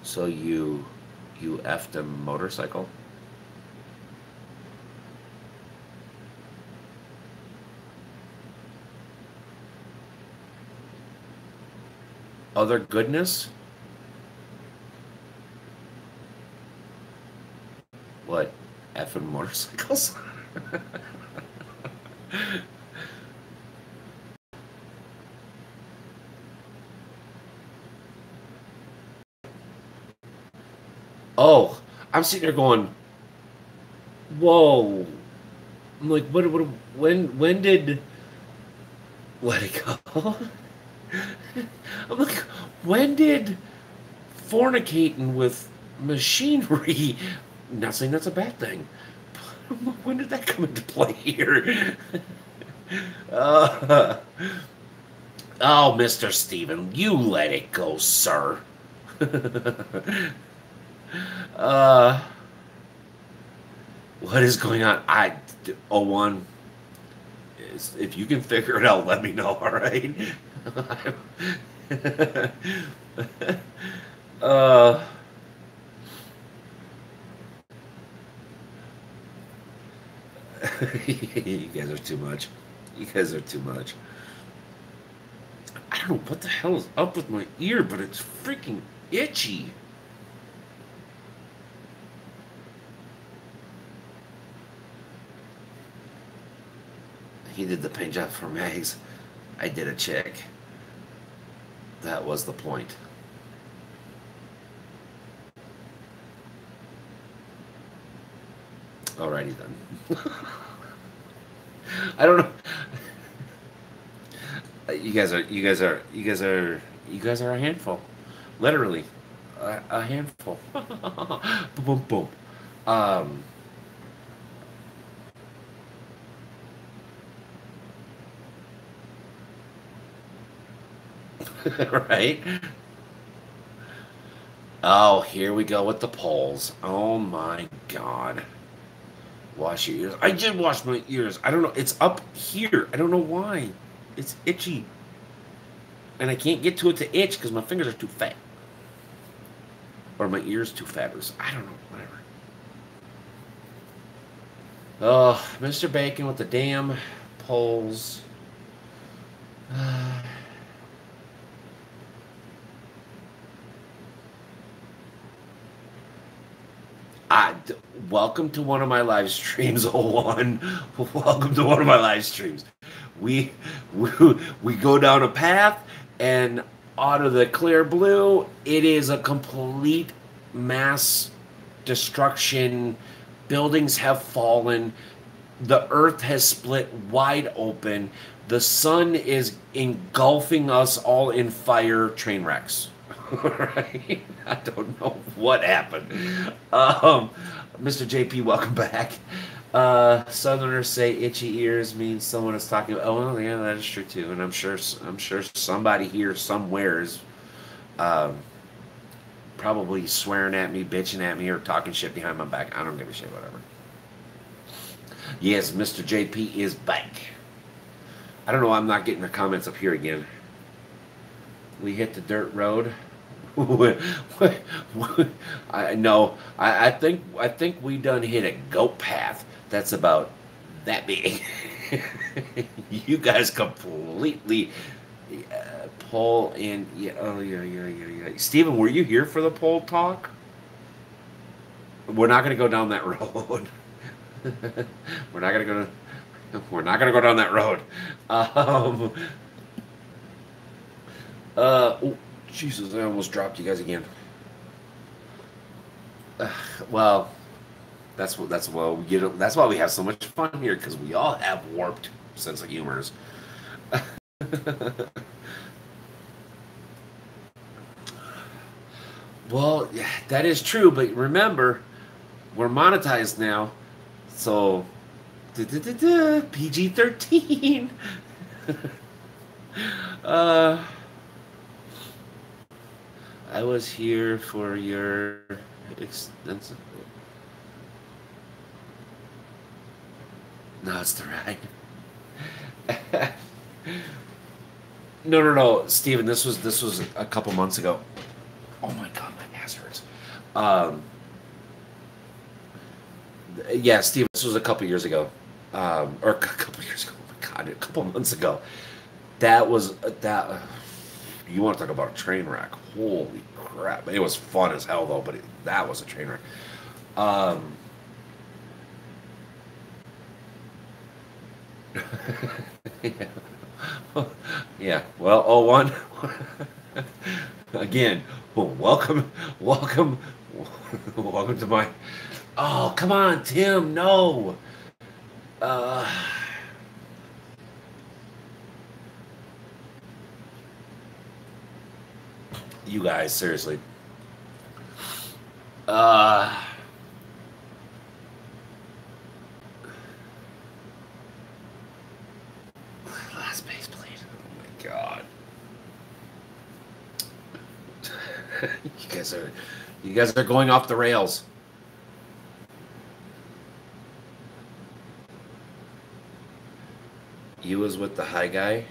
So you effed a motorcycle? other goodness. What? Effing motorcycles? Oh, I'm sitting there going, whoa. I'm like, when did, let it go? I'm like, when did fornicating with machinery, not saying that's a bad thing, but when did that come into play here? Uh, oh, Mr. Steven, you let it go, sir. uh, what is going on? Oh, one, if you can figure it out, let me know, all right? uh, you guys are too much. You guys are too much. I don't know what the hell is up with my ear, but it's freaking itchy. He did the paint job for Mags. I did a check. That was the point. Alrighty then. I don't know. You guys are a handful. Literally, a handful. Boom, boom, boom. Um, right? Oh, here we go with the polls. Oh my God. Wash your ears. I did wash my ears. I don't know. It's up here. I don't know why. It's itchy. And I can't get to it to itch because my fingers are too fat. Or my ears too fat. I don't know. Whatever. Oh, Mr. Bacon with the damn polls. Welcome to one of my live streams, O1. Welcome to one of my live streams. We go down a path, and out of the clear blue, it is a complete mass destruction. Buildings have fallen. The earth has split wide open. The sun is engulfing us all in fire. Train wrecks. Right? I don't know what happened. Mr. JP, welcome back. Southerners say itchy ears means someone is talking. Oh, well, yeah, that is true too. And I'm sure somebody here somewhere is probably swearing at me, bitching at me, or talking shit behind my back. I don't give a shit. Whatever. Yes, Mr. JP is back. I don't know why I'm not getting the comments up here again. We hit the dirt road. I know. I think we done hit a goat path that's about that big. You guys completely poll and yeah. Oh yeah. Steven, were you here for the poll talk? We're not gonna go down that road. We're not gonna go down that road. Oh, Jesus, I almost dropped you guys again. Well, that's why we have so much fun here, because we all have warped sense of humors. Well, yeah, that is true, but remember, we're monetized now, so PG-13. I was here for your extensive. No, it's the right. No, Steven, this was a couple months ago. Oh my God, my ass hurts. Yeah, Steven, this was a couple years ago, or a couple years ago. Oh my God, a couple months ago. That was that. You want to talk about a train wreck? Holy crap! It was fun as hell though, but that was a train wreck. Um, yeah. Well, oh one again. Welcome, welcome, welcome to my. Oh, come on, Tim. No. Uh, you guys, seriously. Uh, last base, please. Oh my god. you guys are, you guys are going off the rails. You was with the high guy.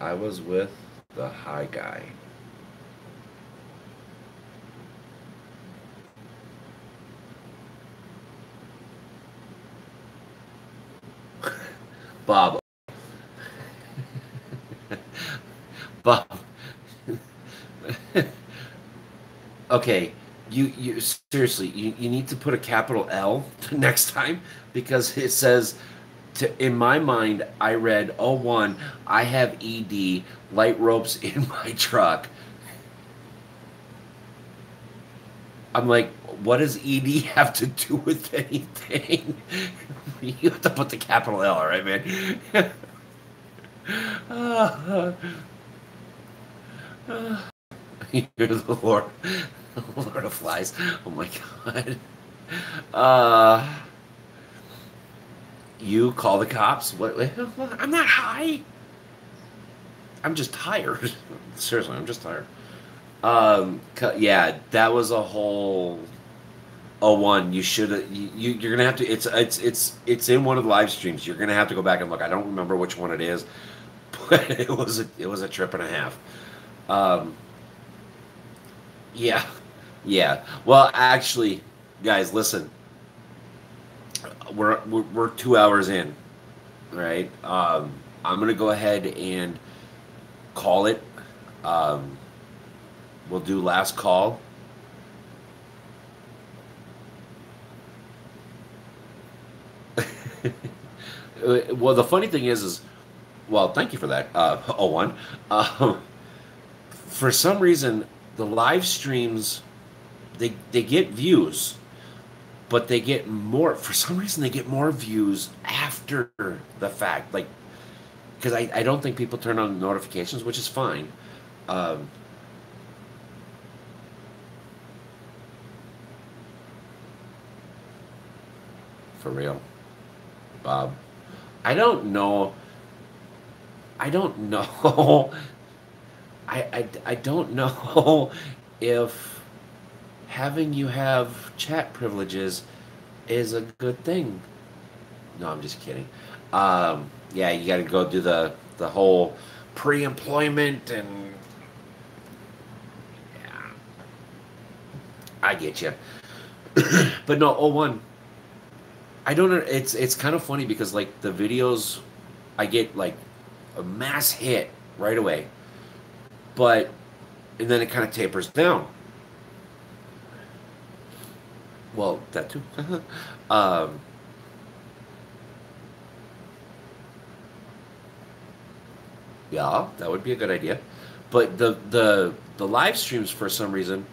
I was with the high guy. Bob. Bob. Okay, you seriously, you need to put a capital L next time because it says in my mind I read, oh one, I have ED light ropes in my truck. I'm like, what does ED have to do with anything? You have to put the capital L, all right, man? uh, You're the Lord, the Lord of Flies. Oh my God. Uh, you call the cops? What? I'm not high. I'm just tired. Seriously, I'm just tired. Yeah, that was a whole. Oh, one. You should. You're gonna have to. It's in one of the live streams. You're gonna have to go back and look. I don't remember which one it is, but it was a trip and a half. Um, yeah, yeah. Well, actually, guys, listen. We're 2 hours in, right? I'm gonna go ahead and call it. Um, we'll do last call. Well, the funny thing is, well, thank you for that. Oh one. For some reason, the live streams they get views, but they get more. For some reason, they get more views after the fact. Like, because I don't think people turn on notifications, which is fine. Um, for real, Bob. I don't know. I don't know. I don't know if having you have chat privileges is a good thing. No, I'm just kidding. Yeah, you got to go do the whole pre-employment and yeah, I get you. But no, oh one. I don't know. It's kind of funny because like the videos, I get like a mass hit right away, but and then it kind of tapers down. Well, that too. um, yeah, that would be a good idea. But the live streams for some reason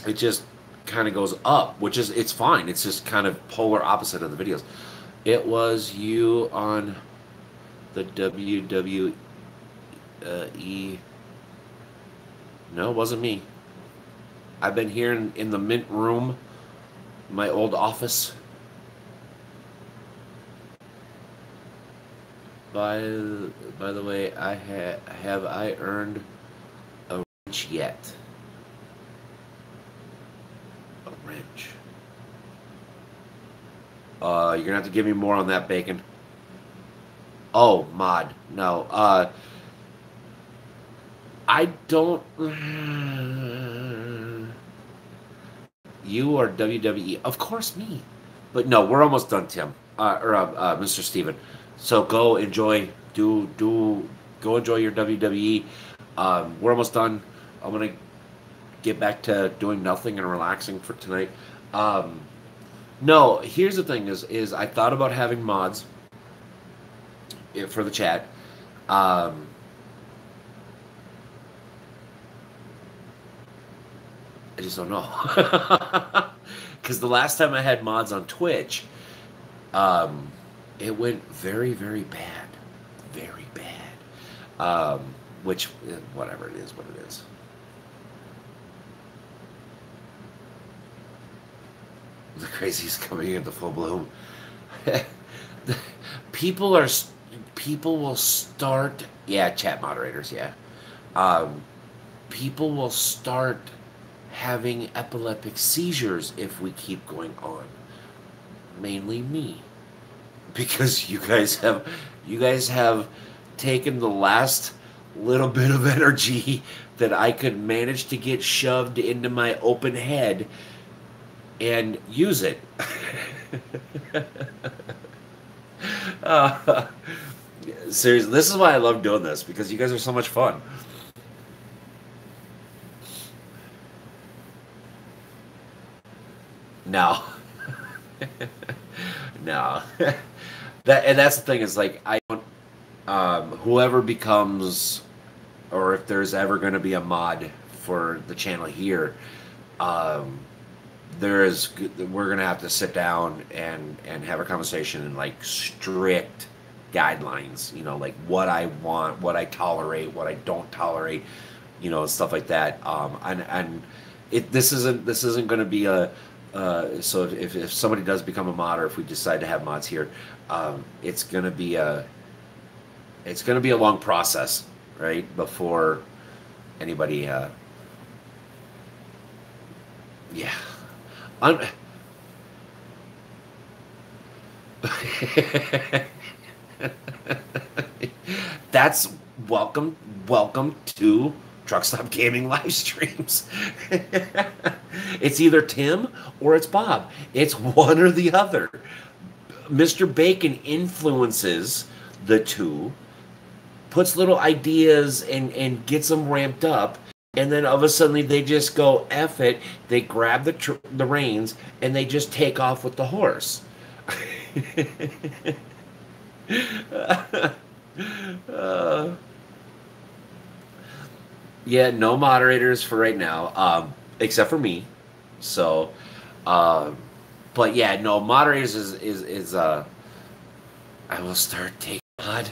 it just kind of goes up, which is it's fine. It's just kind of polar opposite of the videos. It was you on the WWE. No, it wasn't me. I've been here in the mint room, my old office. By by the way, have I earned a wrench yet? A wrench. You're gonna have to give me more on that, Bacon. Oh, mod. No. I don't. You are WWE. Of course, me. But no, we're almost done, Tim. Or Mr. Steven. So go enjoy. Do. go enjoy your WWE. We're almost done. I'm gonna get back to doing nothing and relaxing for tonight. No, here's the thing: is I thought about having mods for the chat. I just don't know. Because the last time I had mods on Twitch, it went very, very bad. Very bad. Which, whatever it is, what it is. The crazy's coming into full bloom. People will start, yeah, chat moderators, yeah. People will start having epileptic seizures if we keep going on. Mainly me. Because you guys have taken the last little bit of energy that I could manage to get shoved into my open head and use it. Seriously, this is why I love doing this, because you guys are so much fun. No. No. That's the thing, is like, I don't, whoever becomes, or if there's ever going to be a mod for the channel here, we're gonna have to sit down and have a conversation and like strict guidelines, you know, like what I want, what I tolerate, what I don't tolerate, you know, and stuff like that. This isn't going to be a so if somebody does become a mod, or if we decide to have mods here, it's gonna be a long process, right, before anybody yeah. That's welcome to Truck Stop Gaming live streams. It's either Tim or it's Bob. It's one or the other. Mr. Bacon influences the two, puts little ideas and gets them ramped up, and then all of a sudden they just go F it. They grab the reins and they just take off with the horse. Yeah, no moderators for right now, except for me. So, but yeah, no moderators is I will start taking mod.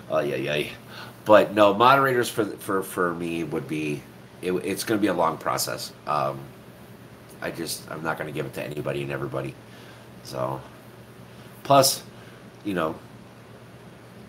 Oh yeah. But no, moderators for me would be, it's going to be a long process. I'm not going to give it to anybody and everybody. So, plus, you know,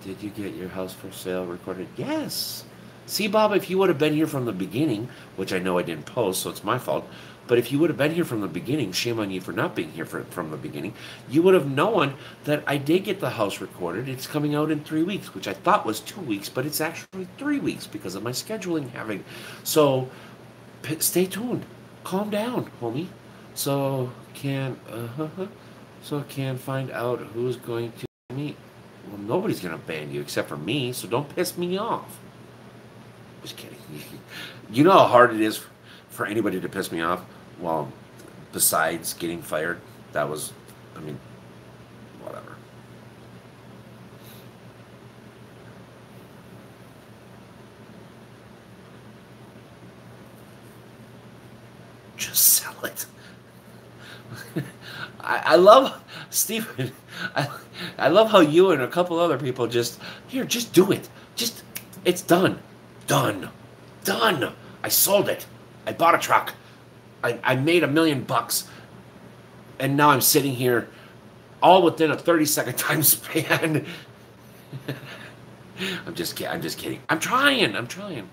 did you get your house for sale recorded? Yes. See, Bob, if you would have been here from the beginning, which I know I didn't post, so it's my fault, but if you would have been here from the beginning, shame on you for not being here from the beginning, you would have known that I did get the house recorded. It's coming out in 3 weeks, which I thought was 2 weeks, but it's actually 3 weeks because of my scheduling having. So, stay tuned. Calm down, homie. So can find out who's going to meet. Well, nobody's going to ban you except for me, so don't piss me off. Just kidding. You know how hard it is for anybody to piss me off? Well, besides getting fired, that was, I mean, whatever. Just sell it. I love, Stephen, I love how you and a couple other people just do it. It's done. Done. I sold it. I bought a truck. I made $1 million. And now I'm sitting here all within a 30-second time span. I'm just kidding. I'm trying.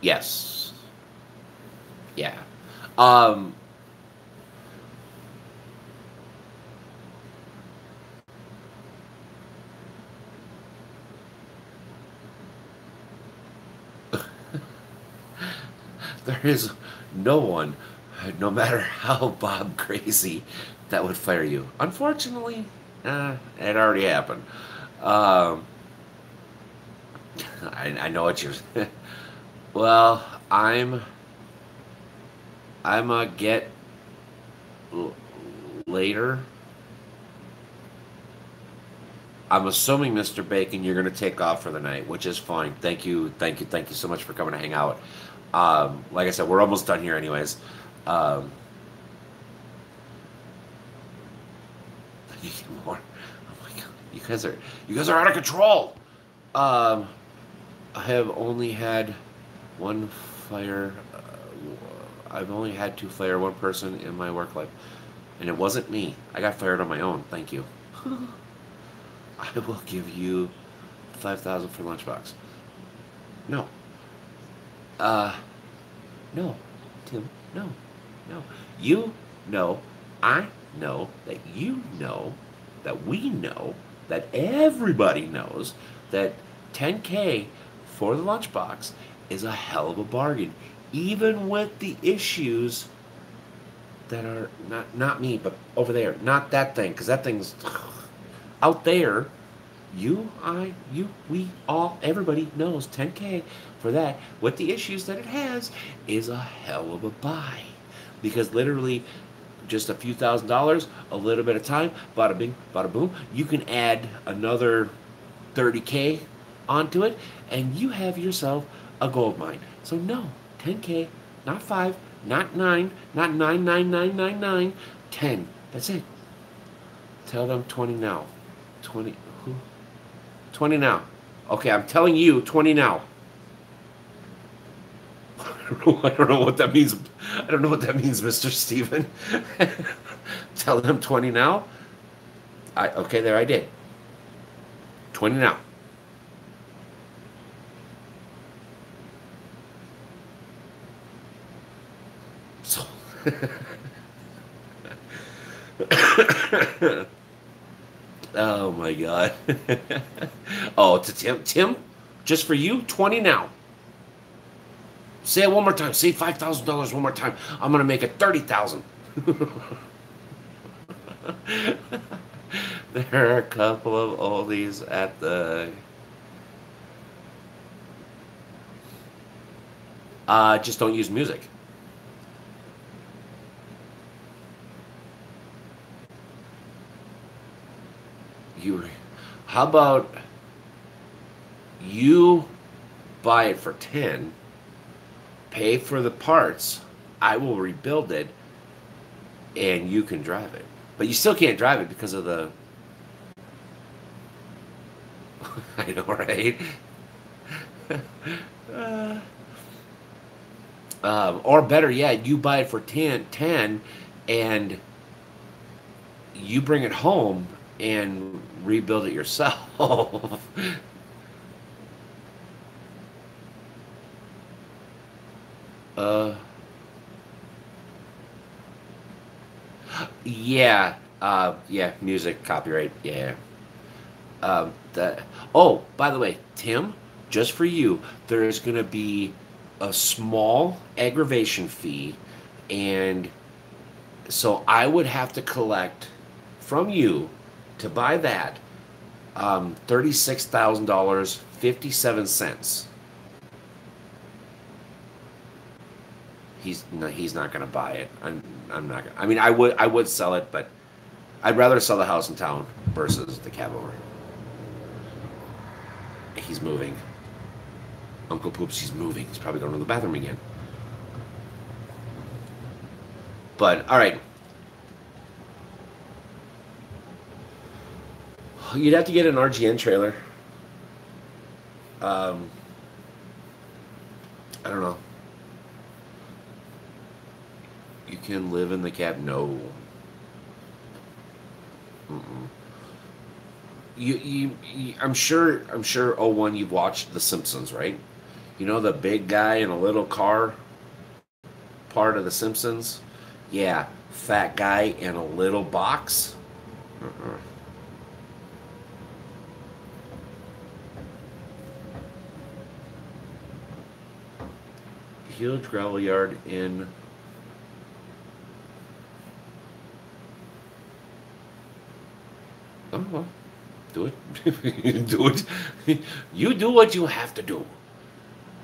Yes. Yeah. There is no one, no matter how Bob crazy, that would fire you. Unfortunately, it already happened. Um, I know what you're. Well, I'm a get l- later. I'm assuming, Mr. Bacon, you're going to take off for the night, which is fine. Thank you, thank you, thank you so much for coming to hang out. Like I said, we're almost done here, anyways. Um, you get more. Oh my god, you guys are out of control. Um, I have only had one fire. I've only had to fire one person in my work life, and it wasn't me. I got fired on my own. Thank you. I will give you 5,000 for lunchbox. No. Uh, no, Tim. No, no. You know, I know that you know that we know that everybody knows that 10K for the lunchbox is a hell of a bargain, even with the issues that are not me, but over there, not that thing, because that thing's out there. We all, everybody knows 10K for that. With the issues that it has, is a hell of a buy, because literally just a few $1,000s, a little bit of time, bada bing, bada boom. You can add another 30K onto it, and you have yourself a gold mine. So no, 10K, not 5, not 9, not 99999, 10. That's it. Tell them 20 now. 20 who? 20 now. Okay, I'm telling you 20 now. I don't know what that means. I don't know what that means, Mr. Steven. Tell them 20 now. Okay, there I did. 20 now. So oh my god. Oh, to Tim. Tim, just for you, 20 now. Say it one more time. Say $5,000 one more time. I'm gonna make it 30,000. There are a couple of oldies at the. Just don't use music. You. How about you buy it for 10, pay for the parts, I will rebuild it, and you can drive it. But you still can't drive it because of the. I know, right? Uh, or better yet, you buy it for 10, and you bring it home and rebuild it yourself. uh, yeah, yeah, music, copyright, yeah. That. Oh, by the way, Tim, just for you, there's going to be a small aggravation fee, and so I would have to collect from you to buy that $36,000 57 cents. He's not going to buy it. I'm not. I mean, I would sell it, but I'd rather sell the house in town versus the cab over. He's moving. Uncle Poops, he's moving. He's probably going to the bathroom again. But all right, you'd have to get an RGN trailer. Um, I don't know. You can live in the cab. No. Mm-mm. I'm sure. Oh, one, you've watched The Simpsons, right? You know the big guy in a little car part of The Simpsons? Yeah, fat guy in a little box. Uh-uh. Huge gravel yard in Oh, well, do it. Do it. You do what you have to do.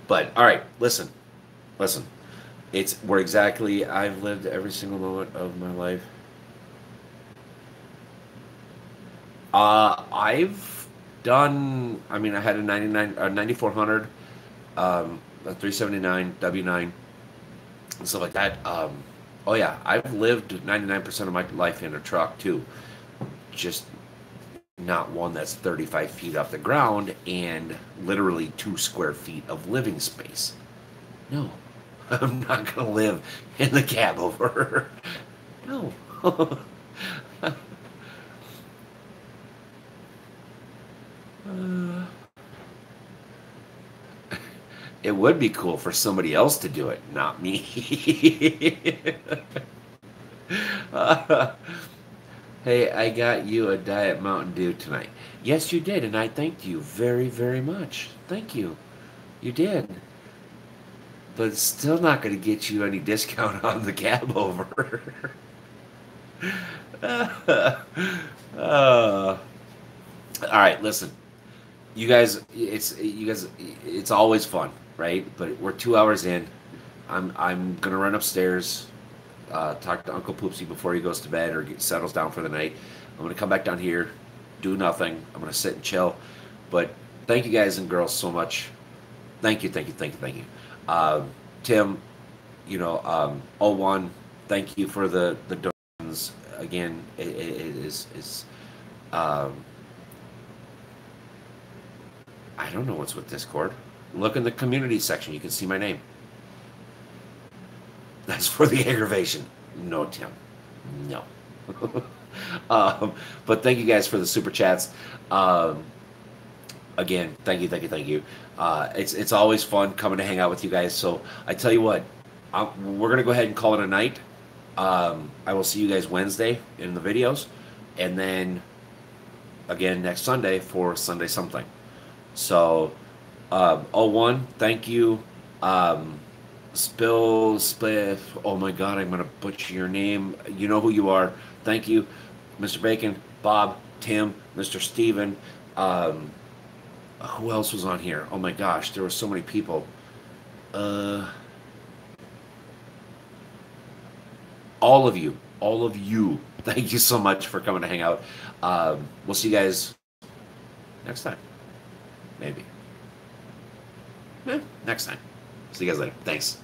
But all right, listen. It's where exactly I've lived every single moment of my life. I've done. I mean, I had a 9400, a 379 W9, and stuff like that. Oh yeah, I've lived 99% of my life in a truck too. Just not one that's 35 feet off the ground and literally 2 square feet of living space. No, I'm not gonna live in the cab over. No. Uh, it would be cool for somebody else to do it, not me. Hey, I got you a Diet Mountain Dew tonight. Yes, you did, and I thanked you very, very much. Thank you. You did. But it's still not going to get you any discount on the cab over. All right, listen. It's always fun, right? But we're 2 hours in. I'm gonna run upstairs, talk to Uncle Poopsie before he goes to bed or settles down for the night. I'm gonna come back down here, do nothing. I'm gonna sit and chill. But thank you guys and girls so much. Thank you. Tim, O1, thank you for the donations. Again, it is um, I don't know what's with Discord. Look in the community section. You can see my name. That's for the aggravation. No, Tim. No. But thank you guys for the super chats. Um, Again, thank you. It's always fun coming to hang out with you guys. So I tell you what, we're gonna go ahead and call it a night. I will see you guys Wednesday in the videos, and then again next Sunday for Sunday something. So, O1, thank you. Spiff. Oh my God, I'm gonna butcher your name. You know who you are. Thank you, Mr. Bacon, Bob, Tim, Mr. Steven. Who else was on here? Oh my gosh, there were so many people. Uh, all of you. Thank you so much for coming to hang out. We'll see you guys next time. Maybe. Next time. See you guys later. Thanks.